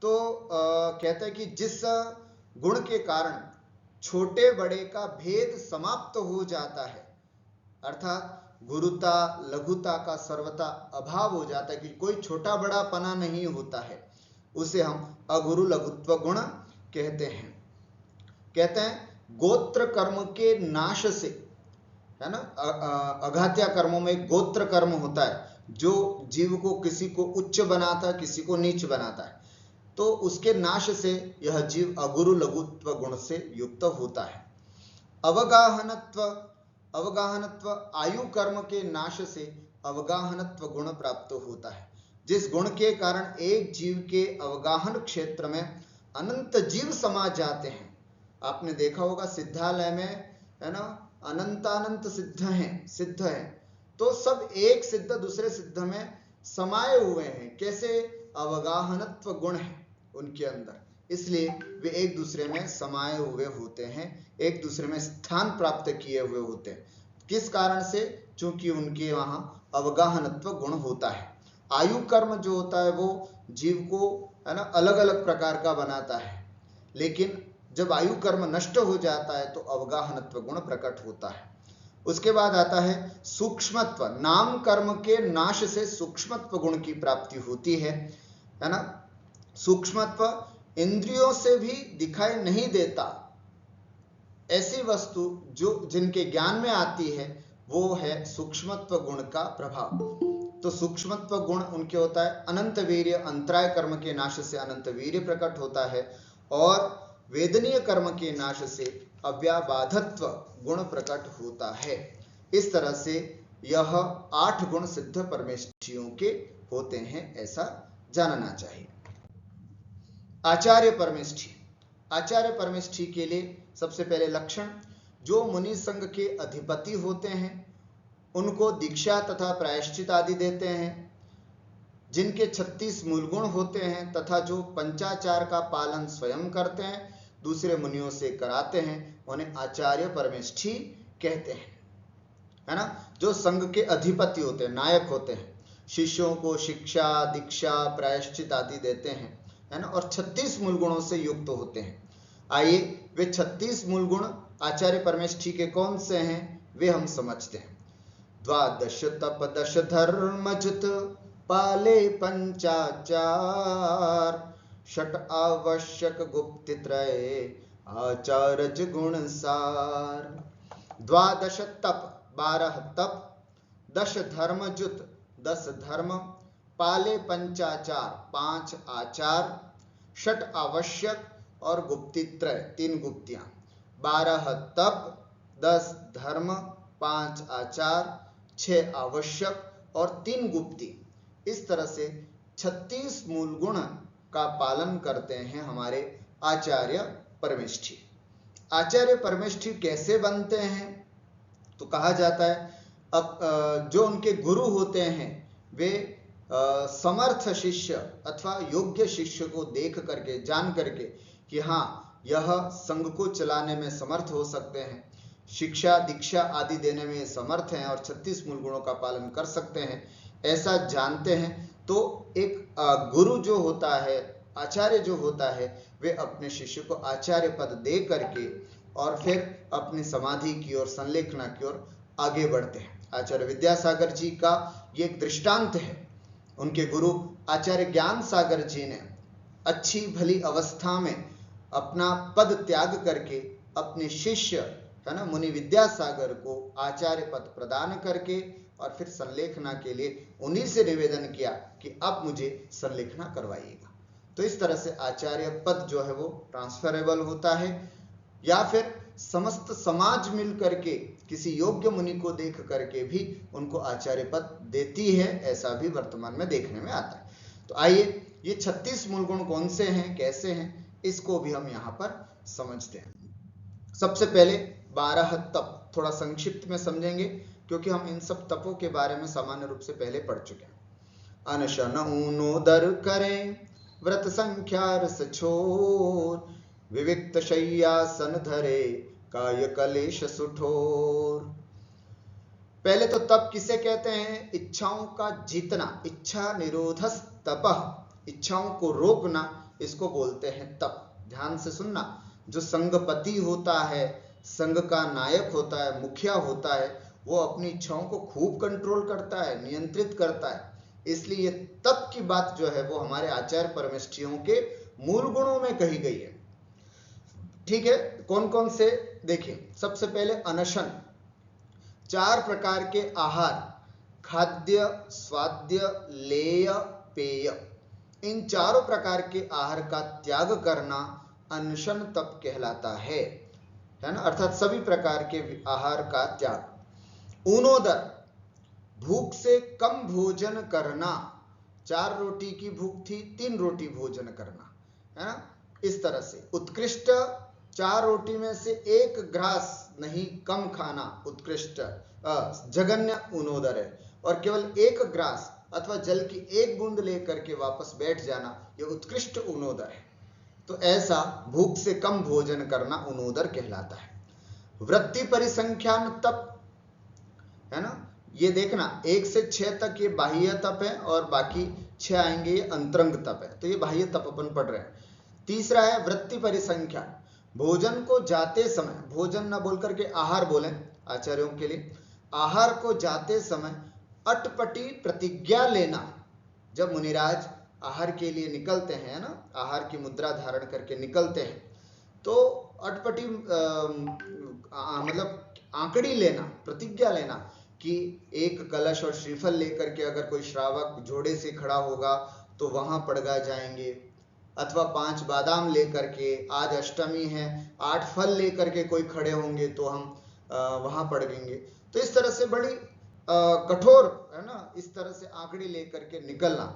तो कहते हैं कि जिस गुण के कारण छोटे बड़े का भेद समाप्त हो जाता है, अर्थात गुरुता लघुता का सर्वथा अभाव हो जाता है, कि कोई छोटा बड़ा पना नहीं होता है, उसे हम अगुरु लघुत्व गुण कहते हैं। कहते हैं गोत्र कर्म के नाश से, है ना, अघात्या कर्मों में गोत्र कर्म होता है जो जीव को किसी को उच्च बनाता है, किसी को नीच बनाता है, तो उसके नाश से यह जीव अगुरु लघुत्व गुण से युक्त होता है। अवगाहनत्व, अवगाहनत्व आयु कर्म के नाश से अवगाहनत्व गुण प्राप्त होता है, जिस गुण के कारण एक जीव के अवगाहन क्षेत्र में अनंत जीव समा जाते हैं। आपने देखा होगा सिद्धालय में, है ना, अनंतानंत सिद्ध हैं, तो सब एक सिद्ध दूसरे सिद्ध में समाये हुए हैं। कैसे? अवगाहनत्व गुण है उनके अंदर, इसलिए वे एक दूसरे में समाये हुए होते हैं, एक दूसरे में स्थान प्राप्त किए हुए होते हैं। किस कारण से? चूंकि उनके वहां अवगाहनत्व गुण होता है। आयु कर्म जो होता है वो जीव को, है ना, अलग अलग प्रकार का बनाता है, लेकिन जब आयु कर्म नष्ट हो जाता है तो अवगाहनत्व गुण प्रकट होता है। उसके बाद आता है सूक्ष्मत्व, नाम कर्म के नाश से सूक्ष्मत्व गुण की प्राप्ति होती है ना। सूक्ष्मत्व इंद्रियों से भी दिखाई नहीं देता, ऐसी वस्तु जो जिनके ज्ञान में आती है वो है सूक्ष्मत्व गुण का प्रभाव। तो सूक्ष्मत्व गुण उनके होता है अनंत वीर्य, अंतराय कर्म के नाश से अनंत वीर्य प्रकट होता है, और वेदनीय कर्म के नाश से अव्याबाधत्व गुण प्रकट होता है। इस तरह से यह 8 गुण सिद्ध परमेष्ठियों के होते हैं, ऐसा जानना चाहिए। आचार्य परमेष्ठी। आचार्य परमेष्ठी के लिए सबसे पहले लक्षण, जो मुनि संघ के अधिपति होते हैं उनको दीक्षा तथा प्रायश्चित आदि देते हैं, जिनके 36 मूल गुण होते हैं तथा जो पंचाचार का पालन स्वयं करते हैं, दूसरे मुनियों से कराते हैं, उन्हें आचार्य परमेष्ठी कहते हैं, है ना। जो संघ के अधिपति होते हैं, नायक होते हैं, शिष्यों को शिक्षा दीक्षा प्रायश्चित आदि देते हैं, है ना, और 36 मूल गुणों से युक्त होते हैं। आइए वे 36 मूल गुण आचार्य परमेष्ठी के कौन से हैं वे हम समझते हैं। द्वादश तप दश धर्मजुत पाले पंचाचार, षट आवश्यक गुप्तित्रय आचार्य गुण सार। द्वादश तप 12 तप, दश धर्मजुत 10 धर्म, पाले पंचाचार 5 आचार, षट आवश्यक और गुप्तित्रय 3 गुप्तियां। 12 तप, 10 धर्म, 5 आचार, 6 आवश्यक और 3 गुप्ती, इस तरह से 36 मूल गुण का पालन करते हैं हमारे आचार्य परमेष्ठी। आचार्य परमेष्ठी कैसे बनते हैं तो कहा जाता है, अब जो उनके गुरु होते हैं वे समर्थ शिष्य अथवा योग्य शिष्य को देख करके जान करके कि हाँ यह संघ को चलाने में समर्थ हो सकते हैं, शिक्षा दीक्षा आदि देने में समर्थ हैं और 36 मूल गुणों का पालन कर सकते हैं, ऐसा जानते हैं तो एक गुरु जो होता है, आचार्य जो होता है, वे अपने शिष्य को आचार्य पद दे करके और फिर अपनी समाधि की ओर, संलेखना की ओर आगे बढ़ते हैं। आचार्य विद्यासागर जी का ये एक दृष्टांत है। उनके गुरु आचार्य ज्ञान सागर जी ने अच्छी भली अवस्था में अपना पद त्याग करके अपने शिष्य, है ना, मुनि विद्यासागर को आचार्य पद प्रदान करके और फिर संलेखना के लिए उन्हीं से निवेदन किया कि अब मुझे संलेखना करवाइएगा। तो इस तरह से आचार्य पद जो है वो ट्रांसफरेबल होता है, या फिर समस्त समाज मिल करके किसी योग्य मुनि को देख करके भी उनको आचार्य पद देती है, ऐसा भी वर्तमान में देखने में आता है। तो आइए ये 36 मूल गुण कौन से हैं, कैसे हैं, इसको भी हम यहाँ पर समझते हैं। सबसे पहले 12 तप थोड़ा संक्षिप्त में समझेंगे, क्योंकि हम इन सब तपों के बारे में सामान्य रूप से पहले पढ़ चुके हैं। अनशन ऊनोदर करें, व्रत संख्या रस छोर, विविक्त शय्यासन धरे, काय कलेश सुठोर। पहले तो तप किसे कहते हैं, इच्छाओं का जीतना, इच्छा निरोधस तपः, इच्छाओं को रोकना, इसको बोलते हैं तप। ध्यान से सुनना, जो संघपति होता है, संघ का नायक होता है, मुखिया होता है, वो अपनी इच्छाओं को खूब कंट्रोल करता है, नियंत्रित करता है। इसलिए तप की बात जो है वो हमारे आचार्य परमेष्ठियों के मूल गुणों में कही गई है। ठीक है, कौन कौन से देखिए। सबसे पहले अनशन, 4 प्रकार के आहार, खाद्य स्वाद्य लेय पेय, इन चारों प्रकार के आहार का त्याग करना अनशन तप कहलाता है ना, अर्थात सभी प्रकार के आहार का त्याग। ऊनोदर, भूख से कम भोजन करना, 4 रोटी की भूख थी, 3 रोटी भोजन करना, है ना, इस तरह से। उत्कृष्ट, 4 रोटी में से 1 ग्रास नहीं कम खाना उत्कृष्ट, जघन्य ऊनोदर है। और केवल 1 ग्रास अथवा जल की 1 बूंद लेकर के वापस बैठ जाना, यह उत्कृष्ट ऊनोदर है। तो ऐसा भूख से कम भोजन करना ऊनोदर कहलाता है। वृत्ति परिसंख्यान तप, है ना, ये देखना 1 से 6 तक ये बाह्य तप है और बाकी 6 आएंगे ये अंतरंग तप है। तो ये बाह्य तप अपन पढ़ रहे हैं। तीसरा है वृत्ति परिसंख्यान, भोजन को जाते समय, भोजन न बोल करके आहार बोलें आचार्यों के लिए, आहार को जाते समय अटपटी प्रतिज्ञा लेना। जब मुनिराज आहार के लिए निकलते हैं ना, आहार की मुद्रा धारण करके निकलते हैं, तो अटपटी मतलब आंकड़ी लेना, प्रतिज्ञा लेना कि 1 कलश और श्रीफल लेकर के अगर कोई श्रावक जोड़े से खड़ा होगा तो वहां पड़गा जाएंगे, अथवा 5 बादाम लेकर के, आज अष्टमी है, 8 फल लेकर के कोई खड़े होंगे तो हम वहां पड़ेंगे। तो इस तरह से बड़ी कठोर, है ना, इस तरह से आंकड़ी लेकर के निकलना,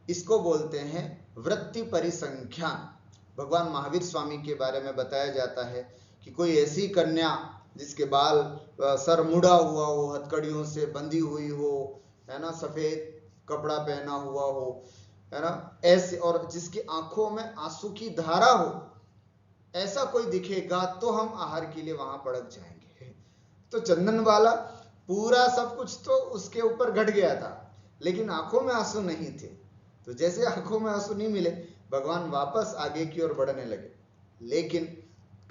इसको बोलते हैं वृत्ति परिसंख्यान। भगवान महावीर स्वामी के बारे में बताया जाता है कि कोई ऐसी कन्या जिसके बाल सर मुड़ा हुआ हो, हथकड़ियों से बंधी हुई हो, है ना, सफेद कपड़ा पहना हुआ हो, है ना, ऐसे, और जिसकी आंखों में आंसू की धारा हो, ऐसा कोई दिखेगा तो हम आहार के लिए वहां पड़क जाएंगे। तो चंदन वाला पूरा सब कुछ तो उसके ऊपर घट गया था, लेकिन आंखों में आंसू नहीं थे। तो जैसे आंखों में आंसू नहीं मिले, भगवान वापस आगे की ओर बढ़ने लगे। लेकिन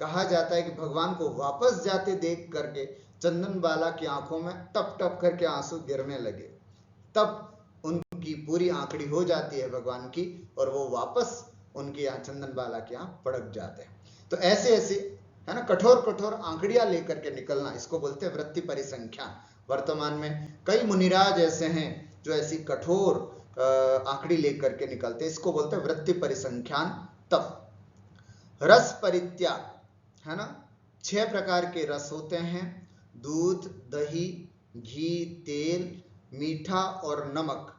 कहा जाता है कि भगवान को वापस जाते देख करके चंदन बाला की आंखों में टप टप करके आंसू गिरने लगे। तब उनकी पूरी आंकड़ी हो जाती है भगवान की, और वो वापस उनके यहाँ चंदन बाला के यहाँ पड़क जाते हैं। तो ऐसे ऐसे, है ना, कठोर कठोर आंकड़ियां लेकर के निकलना, इसको बोलते हैं वृत्ति परिसंख्यान। वर्तमान में कई मुनिराज ऐसे हैं जो ऐसी कठोर आंकड़ी लेकर के निकलते हैं, इसको बोलते हैं वृत्ति परिसंख्यान तप। रस परित्याग, है ना, 6 प्रकार के रस होते हैं: दूध, दही, घी, तेल, मीठा और नमक।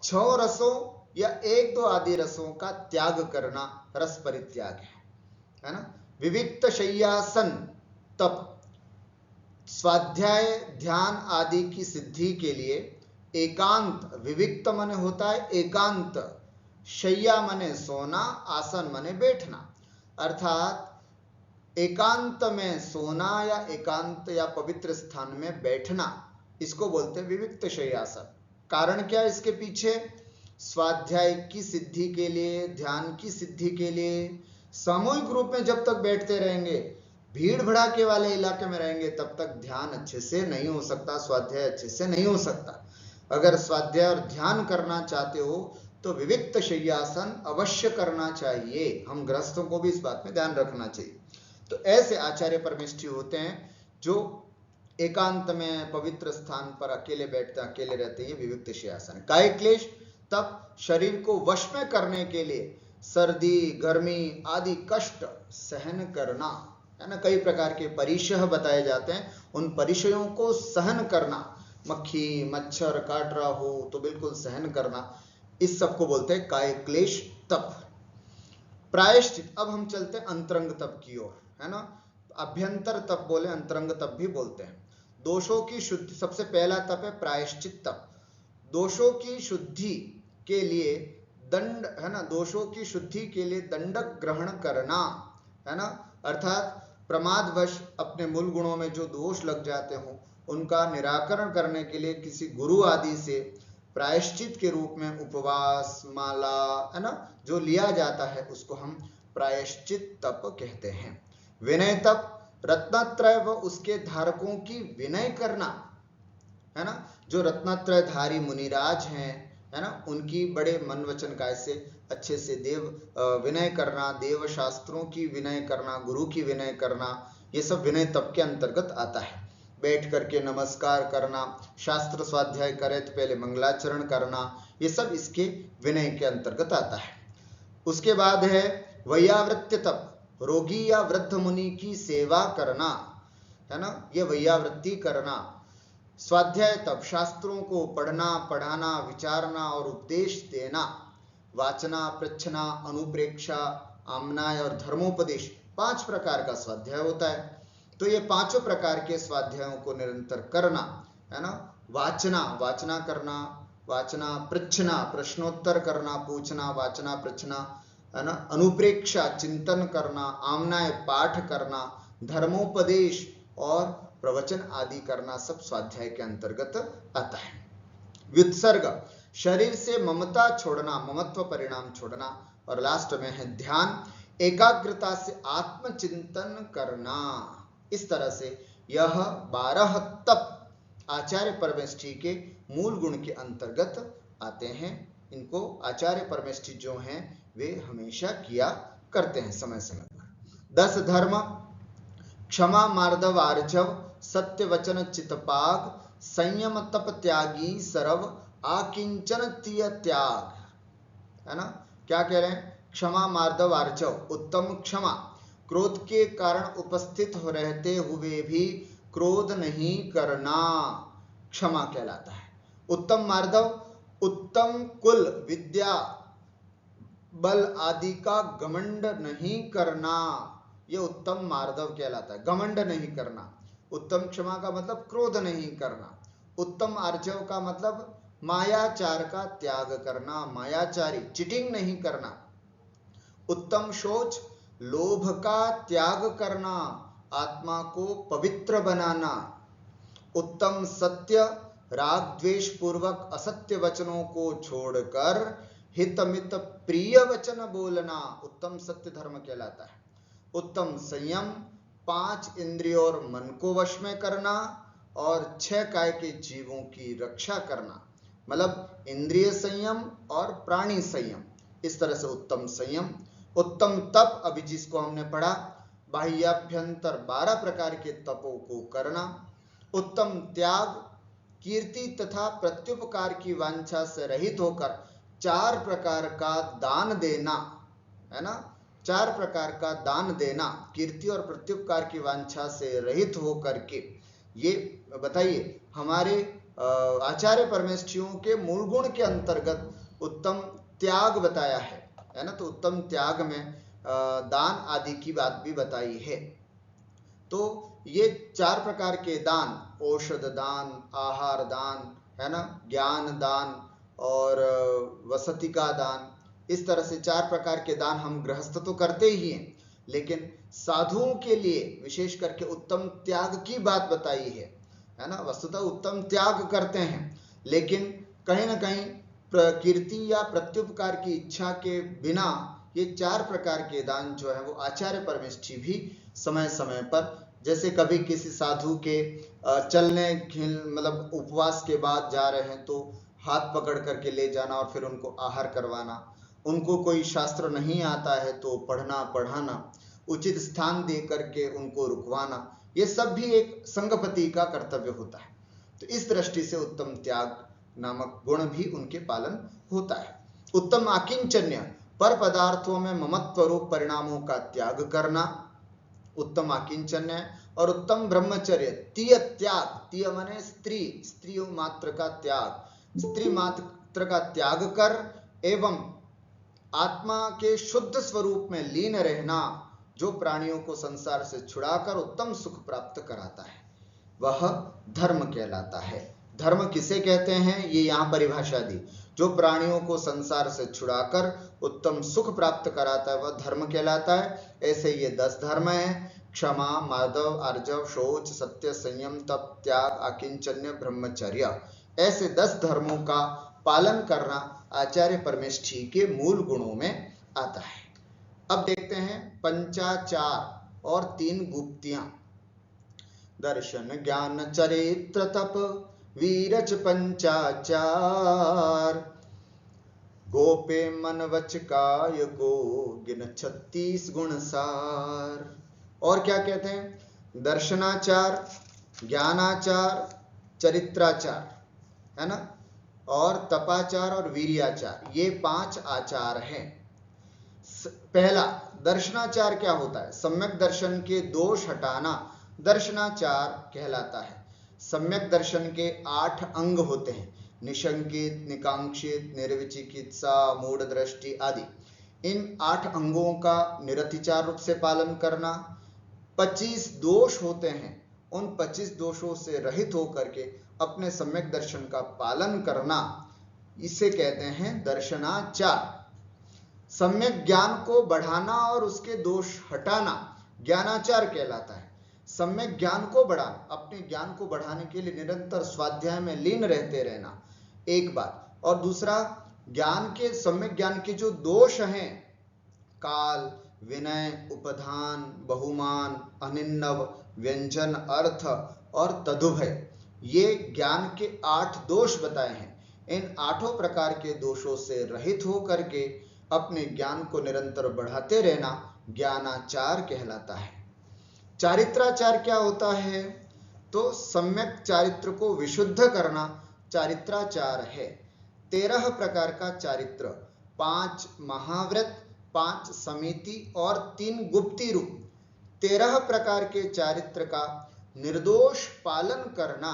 6 रसों या 1-2 आदि रसों का त्याग करना रस परित्याग है ना। विविक्त शय्यासन तप, स्वाध्याय ध्यान आदि की सिद्धि के लिए एकांत, विविक्त माने होता है एकांत, शय्या माने सोना, आसन माने बैठना, अर्थात एकांत में सोना या एकांत या पवित्र स्थान में बैठना, इसको बोलते हैं विविक्त शय्यासन। कारण क्या इसके पीछे? स्वाध्याय की सिद्धि के लिए, ध्यान की सिद्धि के लिए। सामूहिक रूप में जब तक बैठते रहेंगे, भीड़ भड़ाके वाले इलाके में रहेंगे, तब तक ध्यान अच्छे से नहीं हो सकता, स्वाध्याय अच्छे से नहीं हो सकता। अगर स्वाध्याय और ध्यान करना चाहते हो तो विविक्त शय्यासन अवश्य करना चाहिए। हम गृहस्थों को भी इस बात में ध्यान रखना चाहिए। तो ऐसे आचार्य परमेष्ठी होते हैं जो एकांत में पवित्र स्थान पर अकेले बैठते, अकेले रहते हैं, विविक्त शय्यासन। काय क्लेश, तब शरीर को वश में करने के लिए सर्दी, गर्मी आदि कष्ट सहन करना, है ना। कई प्रकार के परिशह बताए जाते हैं, उन परिशयों को सहन करना, मक्खी मच्छर काट रहा हो तो बिल्कुल सहन करना, इस सब को बोलते हैं काय क्लेश तप। प्रायश्चित, अब हम चलते हैं अंतरंग तप की ओर, है ना। अभ्यंतर तप बोले, अंतरंग तप भी बोलते हैं। दोषों की शुद्धि, सबसे पहला तप है प्रायश्चित तप। दोषों की शुद्धि के लिए दंड, है ना, दोषों की शुद्धि के लिए दंडक ग्रहण करना, है ना, अर्थात प्रमादवश अपने मूल गुणों में जो दोष लग जाते हों उनका निराकरण करने के लिए किसी गुरु आदि से प्रायश्चित के रूप में उपवास, माला, है ना, जो लिया जाता है उसको हम प्रायश्चित तप कहते हैं। विनय तप, रत्नत्रय व उसके धारकों की विनय करना, है ना। जो रत्नत्रय धारी मुनिराज हैं, है ना, उनकी बड़े मन वचन काय से अच्छे से विनय करना, देव शास्त्रों की विनय करना, गुरु की विनय करना, ये सब विनय तप के अंतर्गत आता है। बैठ करके नमस्कार करना, शास्त्र स्वाध्याय करे तो पहले मंगलाचरण करना, ये सब इसके विनय के अंतर्गत आता है। उसके बाद है वैयावृत्य तप, रोगी या वृद्ध मुनि की सेवा करना, है ना, ये वैयावृत्ति करना। स्वाध्याय तप, शास्त्रों को पढ़ना, पढ़ाना, विचारना और उपदेश देना। वाचना, प्रच्छना, अनुप्रेक्षा, आमनाय और धर्मोपदेश, 5 प्रकार का स्वाध्याय होता है। तो ये 5 प्रकार के स्वाध्यायों को निरंतर करना, है ना। वाचना, वाचना करना, वाचना, प्रच्छना, प्रश्नोत्तर करना, पूछना, वाचना, प्रच्छना, है ना। अनुप्रेक्षा, चिंतन करना, आमनाय, पाठ करना, धर्मोपदेश और प्रवचन आदि करना, सब स्वाध्याय के अंतर्गत आता है। व्युत्सर्ग, शरीर से ममता छोड़ना, ममत्व परिणाम छोड़ना। और लास्ट में है ध्यान, एकाग्रता से आत्मचिंतन करना। इस तरह से यह 12 तप आचार्य परमेष्ठी के मूल गुण के अंतर्गत आते हैं। इनको आचार्य परमेष्ठी जो हैं वे हमेशा किया करते हैं समय समय पर। 10 धर्म, क्षमा, मार्दव, आर्जव, सत्य वचन, चितपाग, संयम, तप, त्यागी, सरव, आकिंचन, तिय, त्याग, है ना। क्या कह रहे हैं? क्षमा, मार्दव, आर्जव, उत्तम क्षमा, क्रोध के कारण उपस्थित हो रहते हुए भी क्रोध नहीं करना। क्षमा कहलाता है। उत्तम मार्दव, उत्तम कुल विद्या बल आदि का घमंड नहीं करना, यह उत्तम मार्दव कहलाता है, घमंड नहीं करना। उत्तम क्षमा का मतलब क्रोध नहीं करना। उत्तम आर्जव का मतलब मायाचार का त्याग करना, मायाचारी, चिटिंग नहीं करना। उत्तम शौच, लोभ का त्याग करना, आत्मा को पवित्र बनाना। उत्तम सत्य, राग द्वेष पूर्वक असत्य वचनों को छोड़कर हितमित प्रिय वचन बोलना, उत्तम सत्य धर्म कहलाता है। उत्तम संयम, 5 इंद्रियों और मन को वश में करना और 6 काय के जीवों की रक्षा करना, मतलब इंद्रिय संयम और प्राणी संयम, इस तरह से उत्तम संयम। उत्तम तप, अभी जिसको हमने पढ़ा, बाह्याभ्यंतर 12 प्रकार के तपों को करना। उत्तम त्याग, कीर्ति तथा प्रत्युपकार की वांछा से रहित होकर 4 प्रकार का दान देना, है ना, 4 प्रकार का दान देना, कीर्ति और प्रत्युपकार की वांछा से रहित होकर के। ये बताइए, हमारे आचार्य परमेष्ठियों के मूल गुण के अंतर्गत उत्तम त्याग बताया है ना, तो उत्तम त्याग में दान आदि की बात भी बताई है। तो ये 4 प्रकार के दान, औषध दान, आहार दान, है ना, ज्ञान दान और वसति का दान, इस तरह से 4 प्रकार के दान हम गृहस्थ तो करते ही हैं, लेकिन साधुओं के लिए विशेष करके उत्तम त्याग की बात बताई है ना। वस्तुतः उत्तम त्याग करते हैं, लेकिन कहीं ना कहीं कीर्ति या प्रत्युपकार की इच्छा के बिना ये 4 प्रकार के दान जो है वो आचार्य परमेष्ठी भी समय समय पर, जैसे कभी किसी साधु के चलने मतलब उपवास के बाद जा रहे हैं तो हाथ पकड़ करके ले जाना और फिर उनको आहार करवाना, उनको कोई शास्त्र नहीं आता है तो पढ़ना पढ़ाना, उचित स्थान दे करके उनको रुकवाना, ये सब भी एक संगपति का कर्तव्य होता है। तो इस दृष्टि से उत्तम त्याग नामक गुण भी उनके पालन होता है। उत्तम आकिंचन्य, पर पदार्थों में ममत्व रूप परिणामों का त्याग करना, उत्तम आकिंचन्य। और उत्तम ब्रह्मचर्य, तीय त्याग, तीय माने स्त्री, स्त्री मात्र का त्याग, स्त्री मात्र का त्याग कर एवं आत्मा के शुद्ध स्वरूप में लीन रहना, जो प्राणियों को संसार से छुड़ाकर उत्तम सुख प्राप्त कराता है, वह धर्म कहलाता है। धर्म किसे कहते हैं, ये यहाँ परिभाषा दी, जो प्राणियों को संसार से छुड़ाकर उत्तम सुख प्राप्त कराता है वह धर्म कहलाता है। ऐसे ये 10 धर्म हैं, क्षमा, माधव, आर्जव, शौच, सत्य, संयम, तप, त्याग, आकिंचन्य, ब्रह्मचर्य, ऐसे 10 धर्मों का पालन करना आचार्य परमेष्ठी के मूल गुणों में आता है। अब देखते हैं पंचाचार और 3 गुप्तियां। दर्शन, ज्ञान, चरित्र, तप, वीरच पंचाचार, गोपे मन वच काय को गिन 36 गुण सार। और क्या कहते हैं, दर्शनाचार, ज्ञानाचार, चरित्राचार, है ना, और तपाचार और वीर्याचार, ये 5 आचार हैं। पहला दर्शनाचार क्या होता है, सम्यक दर्शन के दोष हटाना दर्शनाचार कहलाता है। सम्यक दर्शन के 8 अंग होते हैं, निशंकित, निकांक्षित, निर्विचिकित्सा, मूढ़ दृष्टि आदि। इन 8 अंगों का निरतिचार रूप से पालन करना। 25 दोष होते हैं, उन 25 दोषों से रहित होकर के अपने सम्यक दर्शन का पालन करना, इसे कहते हैं दर्शनाचार। सम्यक ज्ञान को बढ़ाना और उसके दोष हटाना ज्ञानाचार कहलाता है। सम्यक ज्ञान को बढ़ाना, अपने ज्ञान को बढ़ाने के लिए निरंतर स्वाध्याय में लीन रहते रहना, एक बात। और दूसरा, ज्ञान के, सम्यक ज्ञान के जो दोष हैं, काल, विनय, उपधान, बहुमान, अनिन्नव, व्यंजन, अर्थ और तदुभय, ये ज्ञान के 8 दोष बताए हैं। इन 8 प्रकार के दोषों से रहित होकर के अपने ज्ञान को निरंतर बढ़ाते रहना ज्ञानाचार कहलाता है। चारित्राचार क्या होता है, तो सम्यक चारित्र को विशुद्ध करना चारित्राचार है। 13 प्रकार का चारित्र, 5 महाव्रत, 5 समिति और 3 गुप्ती रूप, 13 प्रकार के चारित्र का निर्दोष पालन करना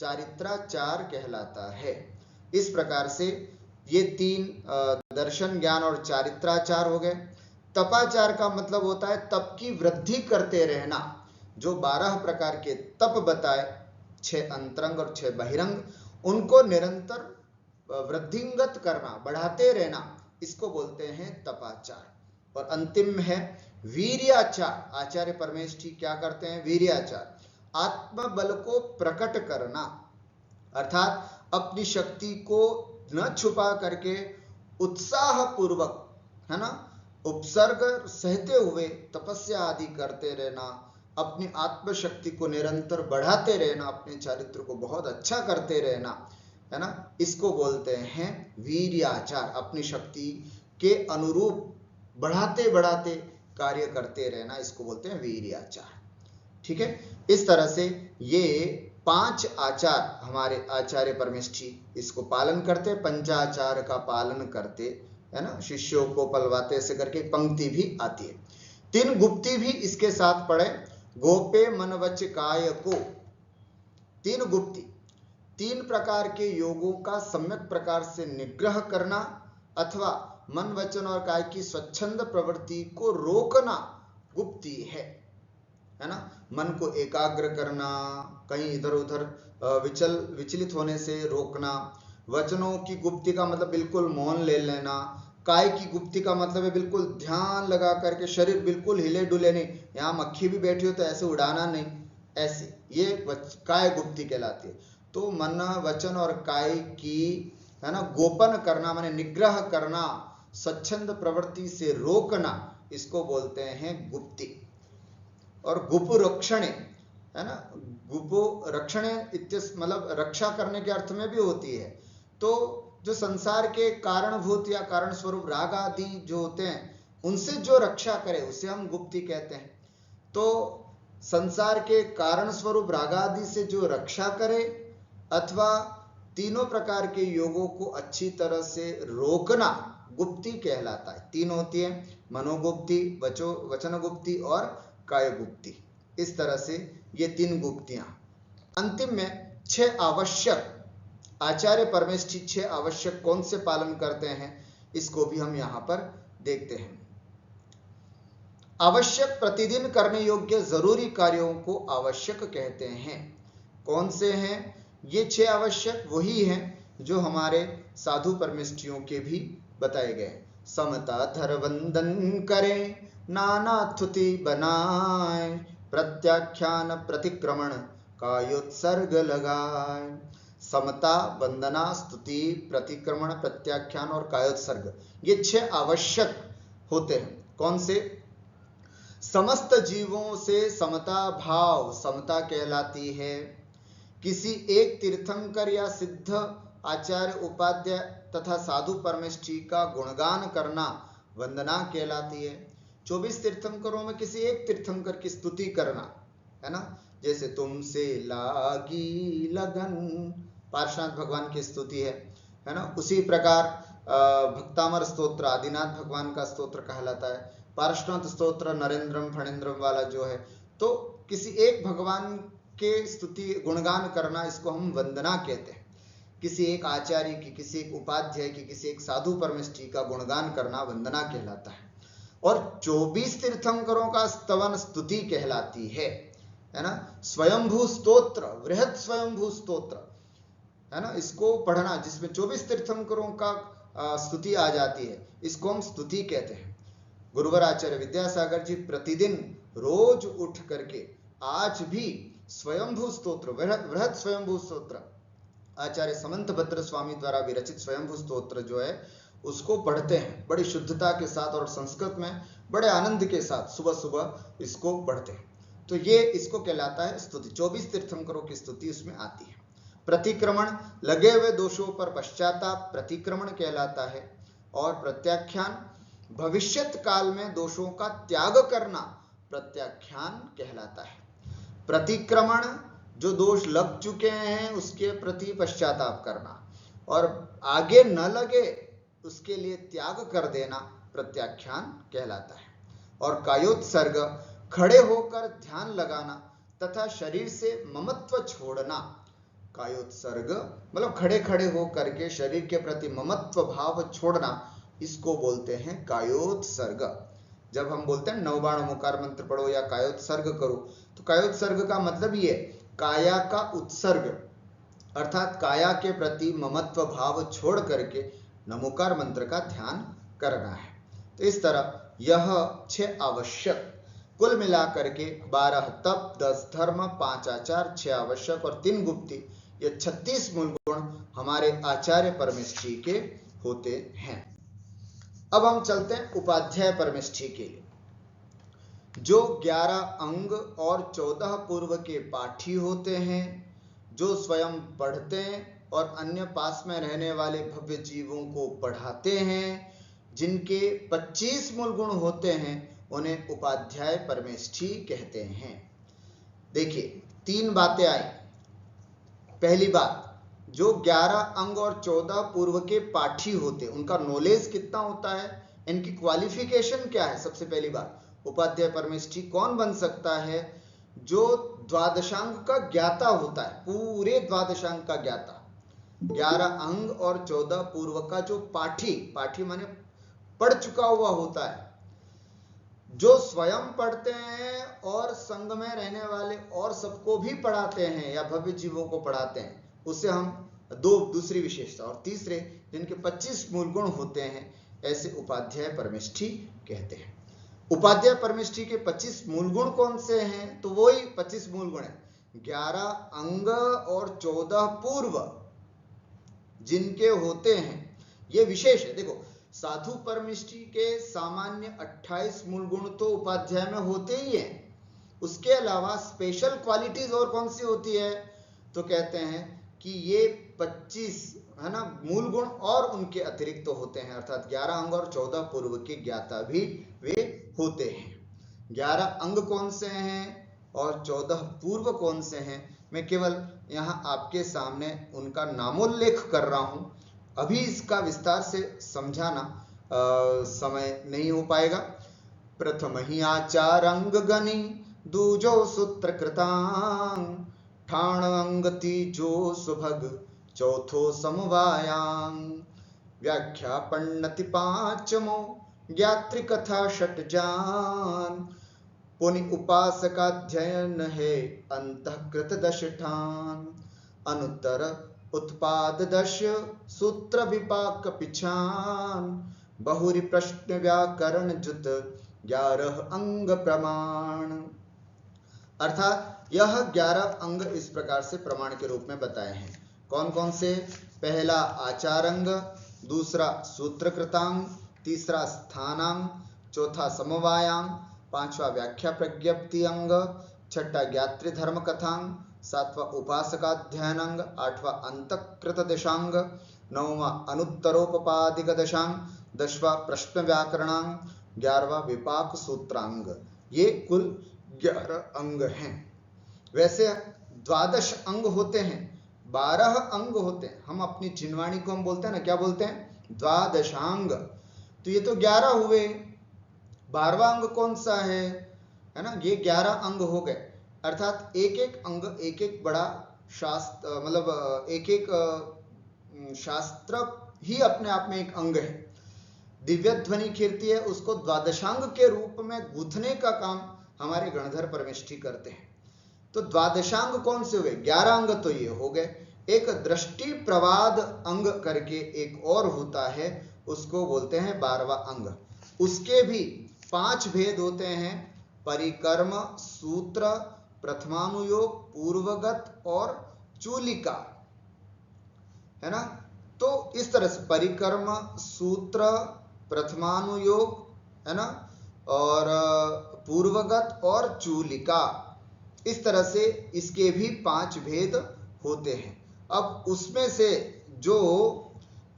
चारित्राचार कहलाता है। इस प्रकार से ये तीन दर्शन, ज्ञान और चारित्राचार हो गए। तपाचार का मतलब होता है तप की वृद्धि करते रहना। जो 12 प्रकार के तप बताए, 6 अंतरंग और 6 बहिरंग, उनको निरंतर वृद्धिंगत करना, बढ़ाते रहना, इसको बोलते हैं तपाचार। और अंतिम है वीर्याचार। आचार्य परमेष्ठी क्या करते हैं? वीर्याचार, आत्मबल को प्रकट करना, अर्थात अपनी शक्ति को न छुपा करके उत्साह पूर्वक, है ना, उपसर्ग सहते हुए तपस्या आदि करते रहना, अपनी आत्मशक्ति को निरंतर बढ़ाते रहना, अपने चरित्र को बहुत अच्छा करते रहना, है ना, इसको बोलते हैं वीर्याचार। अपनी शक्ति के अनुरूप बढ़ाते बढ़ाते कार्य करते रहना, इसको बोलते हैं वीर्याचार। ठीक है, इस तरह से ये 5 आचार हमारे आचार्य परमेष्ठी इसको पालन करते, पंचाचार का पालन करते, है ना, शिष्यों को पलवाते, ऐसे करके पंक्ति भी आती है। 3 गुप्ती भी इसके साथ पढ़े। गोपे मन वच काय को, 3 गुप्ती, 3 प्रकार के योगों का सम्यक प्रकार से निग्रह करना अथवा मन वचन और काय की स्वच्छंद प्रवृत्ति को रोकना गुप्ती है ना। मन को एकाग्र करना, कहीं इधर उधर विचलित होने से रोकना। वचनों की गुप्ती का मतलब बिल्कुल मौन ले लेना। काय की गुप्ती का मतलब है बिल्कुल ध्यान लगा करके, शरीर बिल्कुल हिले डुले नहीं, यहाँ मक्खी भी बैठी हो तो ऐसे उड़ाना नहीं, ऐसे, ये काय गुप्ती कहलाती है। तो मन वचन और काय की, है ना, गोपन करना माने निग्रह करना, स्वच्छंद प्रवृत्ति से रोकना, इसको बोलते हैं गुप्ती। और गुपु रक्षणे, है ना, गुपु रक्षणे इत्यस मतलब रक्षा करने के अर्थ में भी होती है। तो जो संसार के कारणभूत या कारण स्वरूप राग आदि जो होते हैं, उनसे जो रक्षा करे उसे हम गुप्ती कहते हैं। तो संसार के कारण स्वरूप राग आदि से जो रक्षा करे अथवा तीनों प्रकार के योगों को अच्छी तरह से रोकना गुप्ती कहलाता है। 3 होती है, मनोगुप्ती, वचन गुप्ती और काय गुप्ती। इस तरह से ये 3 गुप्तियां। अंतिम में 6 आवश्यक, आचार्य परमेष्ठी 6 आवश्यक कौन से पालन करते हैं, इसको भी हम यहां पर देखते हैं। आवश्यक प्रतिदिन करने योग्य जरूरी कार्यों को आवश्यक कहते हैं। कौन से हैं ये 6 आवश्यक? वही हैं जो हमारे साधु परमेष्ठियों के भी बताए गए। समता धर वंदन करें, नाना थुति बनाए, प्रत्याख्यान प्रतिक्रमण कायोत्सर्ग लगाए। समता, वंदना, स्तुति, प्रतिक्रमण, प्रत्याख्यान और कायोत्सर्ग, ये 6 आवश्यक होते हैं। कौन से? समस्त जीवों से समता भाव समता कहलाती है। किसी एक तीर्थंकर या सिद्ध आचार्य, उपाध्याय तथा साधु परमेष्ठी का गुणगान करना वंदना कहलाती है। 24 तीर्थंकरों में किसी एक तीर्थंकर की स्तुति करना, है ना, जैसे तुमसे लागी लगन, पार्श्वनाथ भगवान की स्तुति है ना। उसी प्रकार भक्तामर स्तोत्र आदिनाथ भगवान का स्तोत्र कहलाता है। पार्श्वनाथ स्तोत्र नरेंद्रम फणेंद्रम वाला जो है, तो किसी एक भगवान के स्तुति गुणगान करना, इसको हम वंदना कहते हैं। किसी एक आचार्य की, किसी एक उपाध्याय की, किसी एक साधु परमेष्ठी का गुणगान करना वंदना कहलाता है। और 24 तीर्थंकरों का स्तवन स्तुति कहलाती है ना। स्वयंभू स्तोत्र, वृहद स्वयंभू स्तोत्र, है ना, इसको पढ़ना, जिसमें 24 तीर्थंकरों का स्तुति आ जाती है, इसको हम स्तुति कहते हैं। गुरुवर आचार्य विद्यासागर जी प्रतिदिन रोज उठ करके आज भी स्वयंभू स्तोत्र, वृहद स्वयंभू स्तोत्र, आचार्य समंत भद्र स्वामी द्वारा विरचित स्वयंभू स्तोत्र जो है, उसको पढ़ते हैं बड़ी शुद्धता के साथ और संस्कृत में बड़े आनंद के साथ सुबह सुबह इसको पढ़ते हैं। तो ये इसको कहलाता है स्तुति। 24 तीर्थंकरों की स्तुति उसमें आती है। प्रतिक्रमण, लगे हुए दोषों पर पश्चाताप, प्रतिक्रमण कहलाता है। और प्रत्याख्यान, भविष्यत काल में दोषों का त्याग करना प्रत्याख्यान कहलाता है। प्रतिक्रमण, जो दोष लग चुके हैं उसके प्रति पश्चाताप करना, और आगे न लगे उसके लिए त्याग कर देना प्रत्याख्यान कहलाता है। और कायोत्सर्ग, खड़े होकर ध्यान लगाना तथा शरीर से ममत्व छोड़ना, कायोत्सर्ग मतलब खड़े खड़े हो करके शरीर के प्रति ममत्व भाव छोड़ना, इसको बोलते हैं कायोत्सर्ग। जब हम बोलते हैं नवबाण ओमकार मंत्र पढ़ो या कायोत्सर्ग करो, तो कायोत्सर्ग का मतलब ये काया का उत्सर्ग, अर्थात काया के प्रति ममत्व भाव छोड़ करके नमोकार मंत्र का ध्यान करना है। तो इस तरह यह 6 आवश्यक, कुल मिलाकर के 12 तप, 10 धर्म, 5 आचार, 6 आवश्यक और 3 गुप्ती, ये 36 मूल गुण हमारे आचार्य परमेष्ठी के होते हैं। अब हम चलते हैं उपाध्याय परमेष्ठी के लिए, जो 11 अंग और 14 पूर्व के पाठी होते हैं, जो स्वयं पढ़ते और अन्य पास में रहने वाले भव्य जीवों को पढ़ाते हैं, जिनके 25 मूल गुण होते हैं, उन्हें उपाध्याय परमेष्ठी कहते हैं। देखिए 3 बातें आई। पहली बात, जो 11 अंग और 14 पूर्व के पाठी होते हैं, उनका नॉलेज कितना होता है, इनकी क्वालिफिकेशन क्या है। सबसे पहली बात, उपाध्याय परमेष्ठी कौन बन सकता है, जो द्वादशांग का ज्ञाता होता है, पूरे द्वादशांग का ज्ञाता। 11 अंग और 14 पूर्व का जो पाठी, पाठी माने पढ़ चुका हुआ होता है, जो स्वयं पढ़ते हैं और संग में रहने वाले और सबको भी पढ़ाते हैं या भव्य जीवों को पढ़ाते हैं, उसे हम दूसरी विशेषता। और तीसरे, जिनके 25 मूल गुण होते हैं, ऐसे उपाध्याय परमेष्ठी कहते हैं। उपाध्याय परमेष्ठी के 25 मूल गुण कौन से हैं, तो वही 25 मूल गुण है। 11 अंग और 14 पूर्व जिनके होते हैं, ये विशेष है। देखो, साधु परमेष्ठी के सामान्य 28 मूल गुण तो उपाध्याय में होते ही हैं, उसके अलावा स्पेशल क्वालिटीज और कौन सी होती है, तो कहते हैं कि ये 25 है ना मूल गुण और उनके अतिरिक्त तो होते हैं, अर्थात 11 अंग और 14 पूर्व के ज्ञाता भी वे होते हैं। 11 अंग कौन से हैं और 14 पूर्व कौन से हैं, मैं केवल यहाँ आपके सामने उनका नामोल्लेख कर रहा हूँ। अभी इसका विस्तार से समझाना समय नहीं हो पाएगा। प्रथम ही आचार अंग गनि, दूजो सूत्र कृतांग, ठाण अंग तीजो सुभग, चौथो समवायांग, व्याख्या पन्नति पांचमो, ज्ञात्री कथा षटजान, पुनि उपासकाध्ययन है अंतःकृत दशठान, अनुत्तर उत्पाद 10 सूत्र विपाक पिछान, बहुरी प्रश्न व्याकरण जुत, 11 अंग प्रमाण। अर्थात यह 11 अंग इस प्रकार से प्रमाण के रूप में बताए हैं। कौन कौन से, पहला आचारंग, दूसरा सूत्रकृतांग, तीसरा स्थानांग, चौथा समवायांग, पांचवा व्याख्या प्रज्ञप्ति अंग, छठा ज्ञात्री धर्म कथांग, सातवां उपासकाध्ययनांग, आठवां अंतःकृत दशांग, नौवां अनुत्तरोपपादिक दशांग, 10वां प्रश्न व्याकरणांग, 11वां विपाक सूत्रांग। ये कुल 11 अंग हैं। वैसे 12 अंग होते हैं, 12 अंग होते हैं। हम अपनी जिनवाणी को हम बोलते हैं ना, क्या बोलते हैं, द्वादशांग। तो ये तो 11 हुए, 12वां अंग कौन सा है ना, ये 11 अंग हो गए। अर्थात एक एक अंग, एक एक बड़ा शास्त्र, मतलब एक एक शास्त्र ही अपने आप में एक अंग है। दिव्य ध्वनि कीर्ति है, उसको द्वादशांग के रूप में गूंथने का काम हमारे गणधर परमेष्ठी करते हैं। तो द्वादशांग कौन से हुए, 11 अंग तो ये हो गए। एक दृष्टि प्रवाद अंग करके एक और होता है, उसको बोलते हैं 12वां अंग। उसके भी 5 भेद होते हैं, परिकर्म, सूत्र, प्रथमानुयोग, पूर्वगत और चूलिका, है ना। तो इस तरह से परिकर्म, सूत्र, प्रथमानुयोग, है ना, और पूर्वगत और चूलिका, इस तरह से इसके भी 5 भेद होते हैं। अब उसमें से जो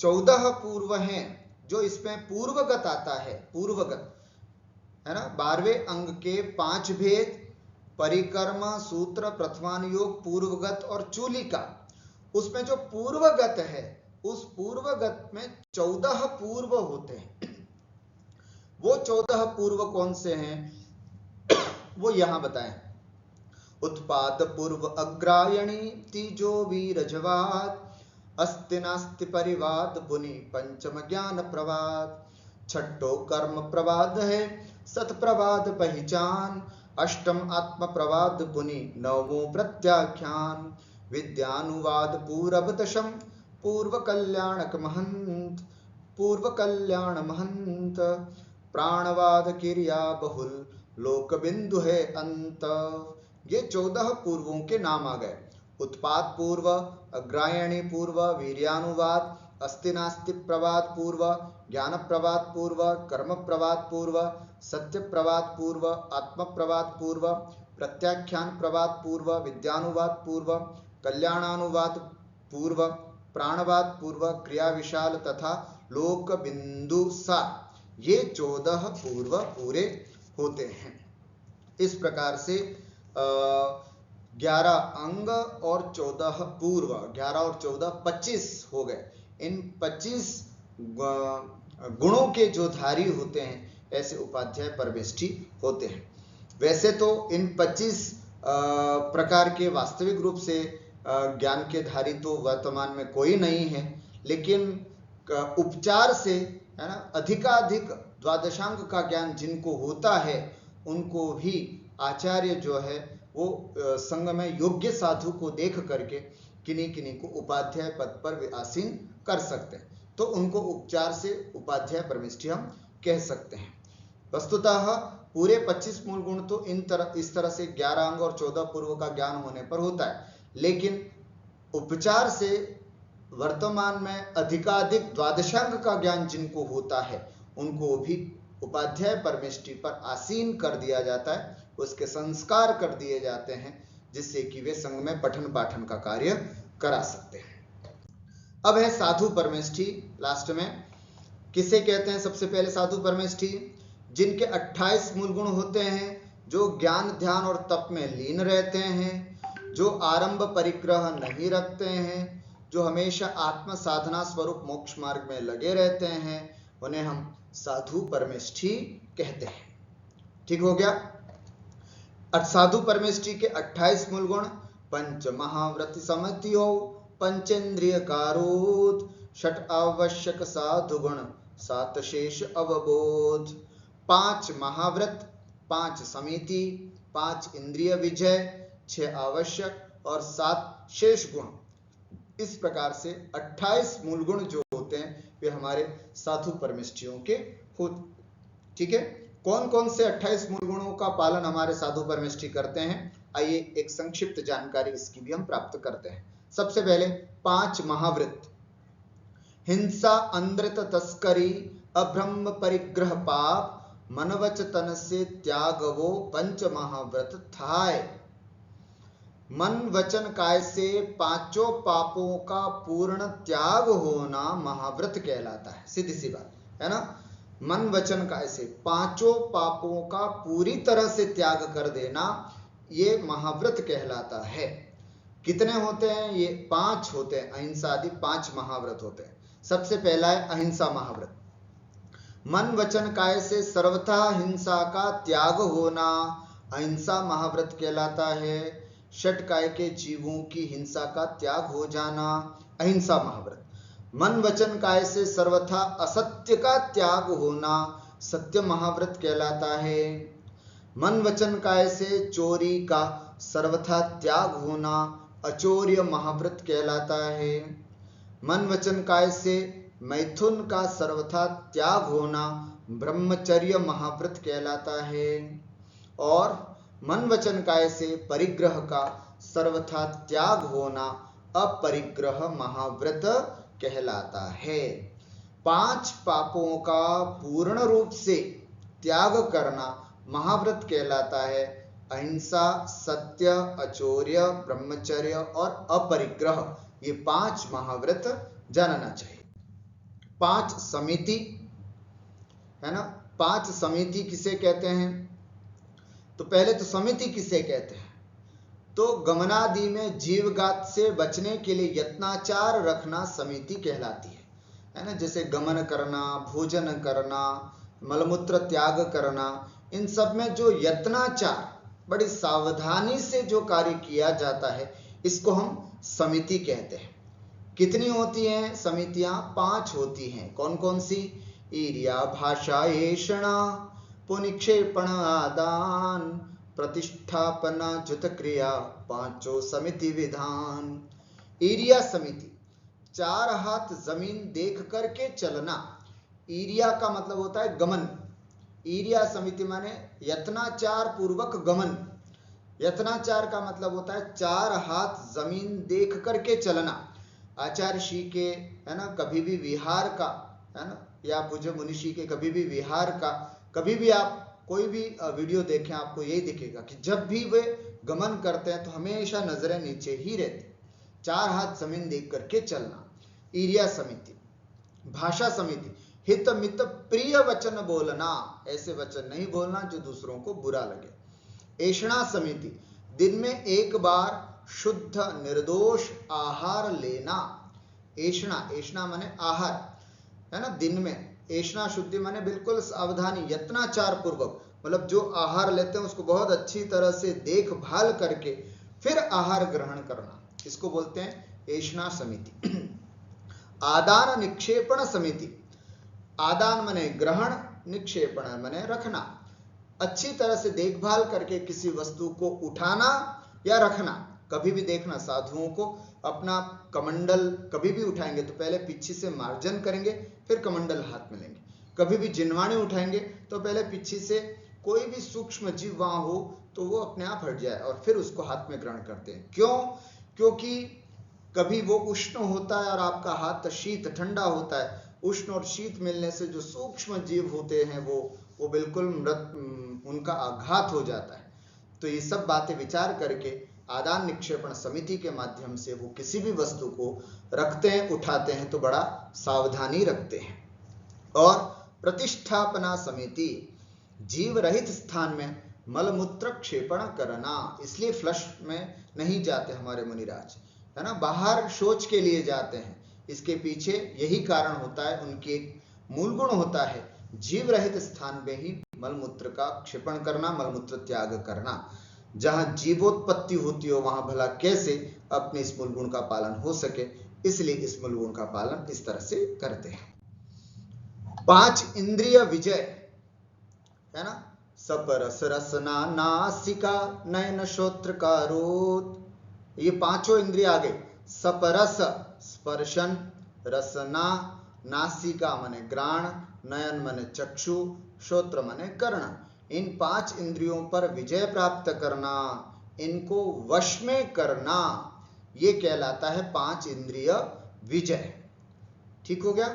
14 पूर्व हैं, जो इसमें पूर्वगत आता है, पूर्वगत है ना, 12वें अंग के 5 भेद, परिकर्म, सूत्र, प्रथमानुयोग, पूर्वगत और चूलिका। उसमें जो पूर्वगत है, उस पूर्वगत में 14 पूर्व होते हैं। वो 14 पूर्व कौन से हैं, वो यहां बताएं। उत्पाद पूर्व अग्रायणी तीजो वीरजवाद अस्ति नास्ति परिवाद पुनि पंचम ज्ञान प्रवाद छठो कर्म प्रवाद है सत प्रवाद पहचान अष्टम आत्म प्रवाद पुनि नवमो प्रत्याख्यान विद्यानुवाद पूरब दशम पूर्व कल्याण महंत प्राणवाद क्रिया बहुल लोक बिंदु है अंत। ये 14 पूर्वों के नाम आ गए। उत्पाद पूर्व, अग्रायणी पूर्व, वीर्यानुवाद, अस्ति नास्ति प्रवाद पूर्व, ज्ञान प्रवाद पूर्व, कर्म प्रवाद पूर्व, सत्य प्रवाद पूर्व, आत्म प्रवाद पूर्व, प्रत्याख्यान प्रवाद पूर्व, विद्यानुवाद पूर्व, कल्याणानुवाद पूर्व, प्राणवाद पूर्व, क्रिया विशाल तथा लोक बिंदु सार। ये 14 पूर्व पूरे होते हैं। इस प्रकार से 11 अंग और 14 पूर्व, 11 और 14 25 हो गए। इन 25 गुणों के जो धारी होते हैं ऐसे उपाध्याय परमेष्ठी होते हैं। वैसे तो इन 25 प्रकार के वास्तविक रूप से ज्ञान के धारी तो वर्तमान में कोई नहीं है, लेकिन उपचार से, है ना, अधिकाधिक द्वादशांग का ज्ञान जिनको होता है उनको भी आचार्य जो है वो संग में योग्य साधु को देख करके किन्हीं किन्हीं को उपाध्याय पद पर आसीन कर सकते हैं। तो उनको उपचार से उपाध्याय परमेष्ठी हम कह सकते हैं। वस्तुतः पूरे 25 मूल गुण तो इस तरह से 11 अंग और 14 पूर्व का ज्ञान होने पर होता है, लेकिन उपचार से वर्तमान में अधिकाधिक द्वादशांग का ज्ञान जिनको होता है उनको भी उपाध्याय परमेष्ठी पर आसीन कर दिया जाता है, उसके संस्कार कर दिए जाते हैं, जिससे कि वे संघ में पठन पाठन का कार्य करा सकते हैं। अब है साधु परमेष्ठी। लास्ट में किसे कहते हैं? सबसे पहले साधु परमेष्ठी जिनके 28 मूल गुण होते हैं, जो ज्ञान ध्यान और तप में लीन रहते हैं, जो आरंभ परिग्रह नहीं रखते हैं, जो हमेशा आत्म साधना स्वरूप मोक्ष मार्ग में लगे रहते हैं, उन्हें हम साधु परमेष्ठी कहते हैं। ठीक हो गया। साधु परमेष्ठी के 28 मूल गुण: पंच महाव्रत समति हो, पंचेंद्रिय कारोध, षट आवश्यक साधु गुण, 7 शेष अवबोध। 5 महाव्रत, 5 समिति, 5 इंद्रिय विजय, 6 आवश्यक और 7 शेष गुण। इस प्रकार से 28 मूल गुण जो होते हैं वे हमारे साधु परमेष्ठियों के होते। ठीक है, कौन कौन से 28 मूल गुणों का पालन हमारे साधु परमेष्ठी करते हैं? आइए एक संक्षिप्त जानकारी इसकी भी हम प्राप्त करते हैं। सबसे पहले 5 महाव्रत: हिंसा, अनृत, तस्करी, अब्रह्म परिग्रह, पाप, मन वच तन से त्यागवो पंच महाव्रत थाय। मन वचन काय से 5 पापों का पूर्ण त्याग होना महाव्रत कहलाता है। सीधी सी बात है ना। मन वचन काय से 5 पापों का पूरी तरह से त्याग कर देना ये महाव्रत कहलाता है। कितने होते हैं? ये 5 होते हैं। अहिंसा आदि 5 महाव्रत होते हैं। सबसे पहला है अहिंसा महाव्रत। मन वचन काय से सर्वथा हिंसा का त्याग होना अहिंसा महाव्रत कहलाता है। षट काय के जीवों की हिंसा का त्याग हो जाना अहिंसा महाव्रत। मन वचन काय से सर्वथा असत्य का त्याग होना सत्य महाव्रत कहलाता है। मन वचन काय से चोरी का सर्वथा त्याग होना अचौर्य महाव्रत कहलाता है। मन वचन काय से मैथुन का सर्वथा त्याग होना ब्रह्मचर्य महाव्रत कहलाता है। और मन वचन काय से परिग्रह का सर्वथा त्याग होना अपरिग्रह महाव्रत कहलाता है। 5 पापों का पूर्ण रूप से त्याग करना महाव्रत कहलाता है। अहिंसा, सत्य, अचौर्य, ब्रह्मचर्य और अपरिग्रह, ये 5 महाव्रत जानना चाहिए। 5 समिति है ना। 5 समिति किसे कहते हैं? तो पहले तो समिति किसे कहते हैं? तो गमनादि में जीवघात से बचने के लिए यत्नाचार रखना समिति कहलाती है ना। जैसे गमन करना, भोजन करना, मलमूत्र त्याग करना, इन सब में जो यत्नाचार बड़ी सावधानी से जो कार्य किया जाता है, इसको हम समिति कहते हैं। कितनी होती हैं समितियां? 5 होती हैं। कौन कौन सी? ईर्या, भाषा, ऐषणा, पुनिक्षेपण, आदान, प्रतिष्ठापना, जुत क्रिया, 5 समिति विधान। ईर्या समिति, 4 हाथ जमीन देख करके चलना। ईर्या का मतलब होता है गमन। ईर्या समिति माने यत्नाचार पूर्वक गमन। यत्नाचार का मतलब होता है 4 हाथ जमीन देख करके चलना। आचार्य श्री के, है ना, कभी भी विहार का, है ना, या पूज्य मुनिषी के कभी भी विहार का, कभी भी आप कोई भी वीडियो देखें, आपको यही दिखेगा कि जब भी वे गमन करते हैं तो हमेशा नजरें नीचे ही रहती, 4 हाथ जमीन देख करके चलना। ईर्या समिति। भाषा समिति, हित मित प्रिय वचन बोलना, ऐसे वचन नहीं बोलना जो दूसरों को बुरा लगे। ऐषणा समिति, दिन में एक बार शुद्ध निर्दोष आहार लेना। ऐषणा, ऐषणा माने आहार, है ना, दिन में। ऐषणा शुद्धि माने बिल्कुल सावधानी, यत्नाचार पूर्वक, मतलब जो आहार लेते हैं उसको बहुत अच्छी तरह से देखभाल करके फिर आहार ग्रहण करना, इसको बोलते हैं ऐषणा समिति। आदान निक्षेपण समिति। आदान माने ग्रहण, निक्षेपण माने रखना। अच्छी तरह से देखभाल करके किसी वस्तु को उठाना या रखना। कभी भी देखना, साधुओं को अपना कमंडल कभी भी उठाएंगे तो पहले पीछे से मार्जन करेंगे, फिर कमंडल हाथ में लेंगे। कभी भी जिनवाणी उठाएंगे तो पहले पीछे से कोई भी सूक्ष्म जीव वहां हो तो वो अपने आप हट जाए और फिर उसको हाथ में ग्रहण करते हैं। क्यों? क्योंकि कभी वो उष्ण होता है और आपका हाथ शीत ठंडा होता है। उष्ण और शीत मिलने से जो सूक्ष्म जीव होते हैं वो बिल्कुल मृत, उनका आघात हो जाता है। तो ये सब बातें विचार करके आदान निक्षेपण समिति के माध्यम से वो किसी भी वस्तु को रखते हैं, उठाते हैं तो बड़ा सावधानी रखते हैं। और प्रतिष्ठापना समिति, जीव रहित स्थान में मलमूत्र क्षेपण करना। इसलिए फ्लश में नहीं जाते हमारे मुनिराज, है ना, बाहर शौच के लिए जाते हैं। इसके पीछे यही कारण होता है, उनके मूल गुण होता है जीव रहित स्थान में ही मलमूत्र का क्षेपण करना, मलमूत्र त्याग करना। जहां जीवोत्पत्ति होती हो वहां भला कैसे अपने इस मूल गुण का पालन हो सके, इसलिए इस मूल गुण का पालन इस तरह से करते हैं। 5 इंद्रिय विजय, है ना, सपरस, रसना, नासिका, नयन, श्रोत्र, कारोत। ये 5 इंद्रिय आ गए। सपरस स्पर्शन, रसना, नासिका माने ग्राण, नयन माने चक्षु, श्रोत्र माने कर्ण। इन 5 इंद्रियों पर विजय प्राप्त करना, इनको वश में करना, ये कहलाता है 5 इंद्रिय विजय। ठीक हो गया।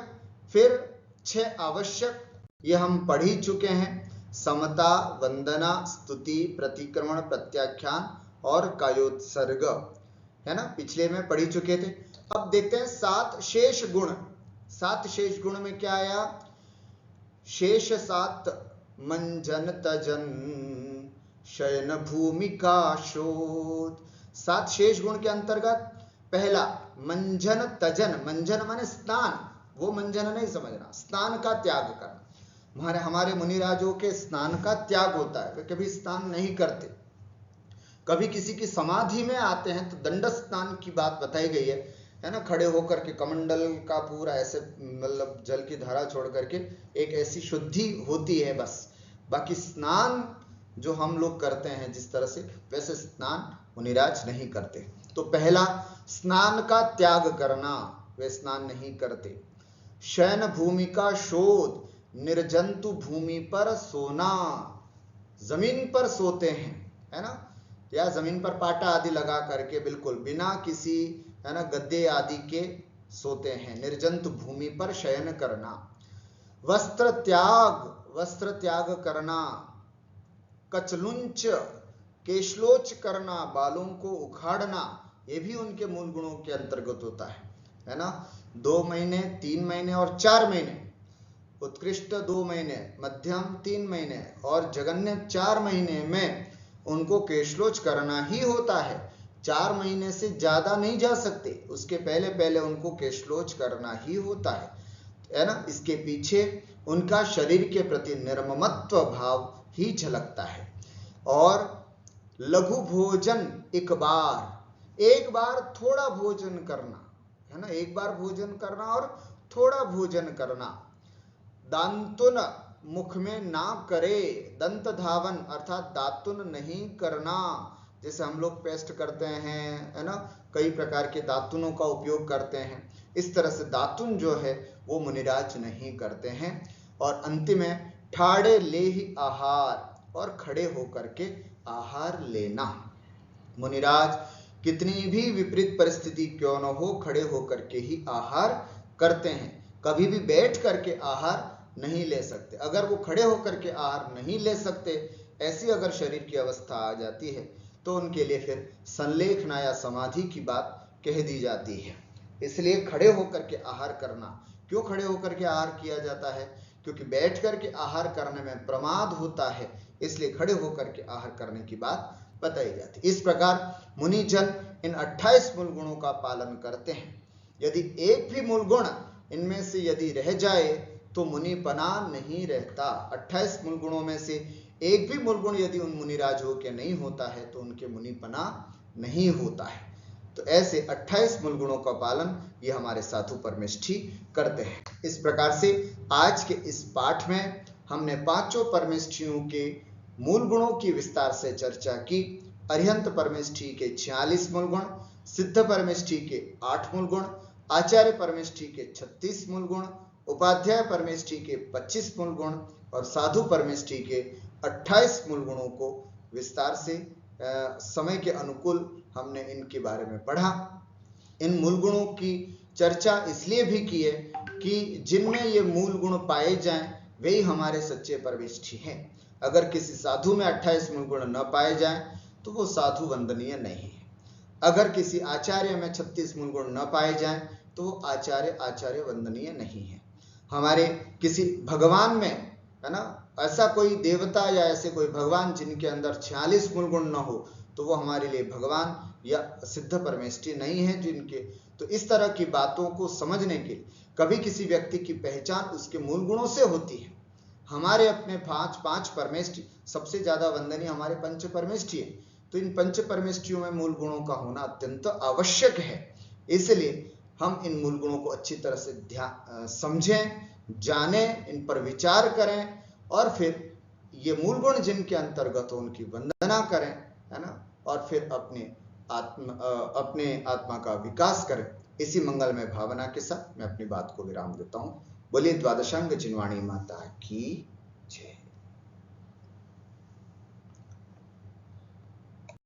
फिर 6 आवश्यक, ये हम पढ़ ही चुके हैं। समता, वंदना, स्तुति, प्रतिक्रमण, प्रत्याख्यान और कायोत्सर्ग, है ना, पिछले में पढ़ ही चुके थे। अब देखते हैं 7 शेष गुण। 7 शेष गुण में क्या आया? शेष 7 मंजन, तजन, शयन, भूमिका, शोध। 7 शेष गुण के अंतर्गत पहला मंजन, तजन। मंजन माने स्नान, वो मंजन नहीं समझना, स्नान का त्याग करना। हमारे मुनिराजों के स्नान का त्याग होता है, वे कभी स्नान नहीं करते। कभी किसी की समाधि में आते हैं तो दंड स्नान की बात बताई गई है ना, खड़े होकर के कमंडल का पूरा ऐसे मतलब जल की धारा छोड़ करके एक ऐसी शुद्धि होती है बस। बाकी स्नान जो हम लोग करते हैं जिस तरह से, वैसे स्नान मुनिराज नहीं करते। तो पहला स्नान का त्याग करना, वे स्नान नहीं करते। शयन, भूमि का शोध, निर्जंतु भूमि पर सोना, जमीन पर सोते हैं, है ना, या जमीन पर पाटा आदि लगा करके बिल्कुल बिना किसी, है ना, गद्दे आदि के सोते हैं। निर्जंतु भूमि पर शयन करना। वस्त्र त्याग, वस्त्र त्याग करना। कचलुंच, केशलोच करना, बालों को उखाड़ना, ये भी उनके मूल गुणों के अंतर्गत होता है ना। 2 महीने, 3 महीने और 4 महीने, उत्कृष्ट 2 महीने, मध्यम 3 महीने और जघन्य 4 महीने में उनको केशलोच करना ही होता है। 4 महीने से ज्यादा नहीं जा सकते, उसके पहले पहले उनको केशलोच करना ही होता है ना। इसके पीछे उनका शरीर के प्रति निर्ममत्व भाव ही झलकता है। और लघु भोजन एक बार थोड़ा भोजन करना, है ना, एक बार भोजन करना और थोड़ा भोजन करना। दांतुन मुख में ना करे, दंत धावन अर्थात दातुन नहीं करना, जैसे हम लोग पेस्ट करते हैं, है ना, कई प्रकार के दातुनों का उपयोग करते हैं, इस तरह से दातुन जो है वो मुनिराज नहीं करते हैं। और अंतिम है ठाड़े ले ही आहार, और खड़े होकर के आहार लेना। मुनिराज कितनी भी विपरीत परिस्थिति क्यों न हो, खड़े होकर के ही आहार करते हैं, कभी भी बैठ करके आहार नहीं ले सकते। अगर वो खड़े होकर के आहार नहीं ले सकते, ऐसी अगर शरीर की अवस्था आ जाती है, तो उनके लिए फिर संलेखना या समाधि की बात कह दी जाती है। इसलिए खड़े होकर के आहार करना। क्यों खड़े होकर के आहार किया जाता है? क्योंकि बैठ करके आहार करने में प्रमाद होता है, इसलिए खड़े होकर के आहार करने की बात बताई जाती है। इस प्रकार मुनिजन इन 28 मूल गुणों का पालन करते हैं। यदि एक भी मूल गुण इनमें से यदि रह जाए तो मुनिपना नहीं रहता। 28 मूल गुणों में से एक भी मूल गुण यदि उन मुनिराजों के नहीं होता है तो उनके मुनिपना नहीं होता है। तो ऐसे 28 मूल गुणों का पालन ये हमारे साधु परमेष्ठी करते हैं। इस प्रकार से आज के इस पाठ में हमने पांचों परमेष्ठियों के मूल गुणों की विस्तार से चर्चा की। अरिहंत परमेष्ठी के 46 मूल गुण, सिद्ध परमेष्ठी के 8 मूल गुण, आचार्य परमेष्ठी के 36 मूल गुण, उपाध्याय परमेष्ठी के 25 मूल गुण और साधु परमेष्ठी के 28 मूल गुणों को विस्तार से समय के अनुकूल हमने इनके बारे में पढ़ा। इन मूल गुणों की चर्चा इसलिए भी की है कि जिनमें ये मूल गुण पाए जाएं वही हमारे सच्चे परमेष्ठी हैं। अगर किसी साधु में 28 मूल गुण न पाए जाएं तो वो साधु वंदनीय नहीं है। अगर किसी आचार्य में 36 मूल गुण न पाए जाएं तो वो आचार्य वंदनीय नहीं है। हमारे किसी भगवान में, है ना, ऐसा कोई देवता या ऐसे कोई भगवान जिनके अंदर 46 मूल गुण न हो तो वो हमारे लिए भगवान या सिद्ध परमेष्ठी नहीं है जिनके। तो इस तरह की बातों को समझने के लिए कभी किसी व्यक्ति की पहचान उसके मूल गुणों से होती है। हमारे अपने पांच परमेष्ठी, सबसे ज्यादा वंदनीय हमारे पंच परमेष्ठी है, तो इन पंच परमेष्ठियों में मूल गुणों का होना अत्यंत आवश्यक है। इसलिए हम इन मूल गुणों को अच्छी तरह से समझें, जानें, इन पर विचार करें और फिर ये मूल गुण जिनके अंतर्गत हो उनकी वंदना करें, है ना, और फिर अपने आत्मा का विकास करें। इसी मंगलमय भावना के साथ मैं अपनी बात को विराम देता हूं। बोलिए द्वादशांग जिनवाणी माता की जय।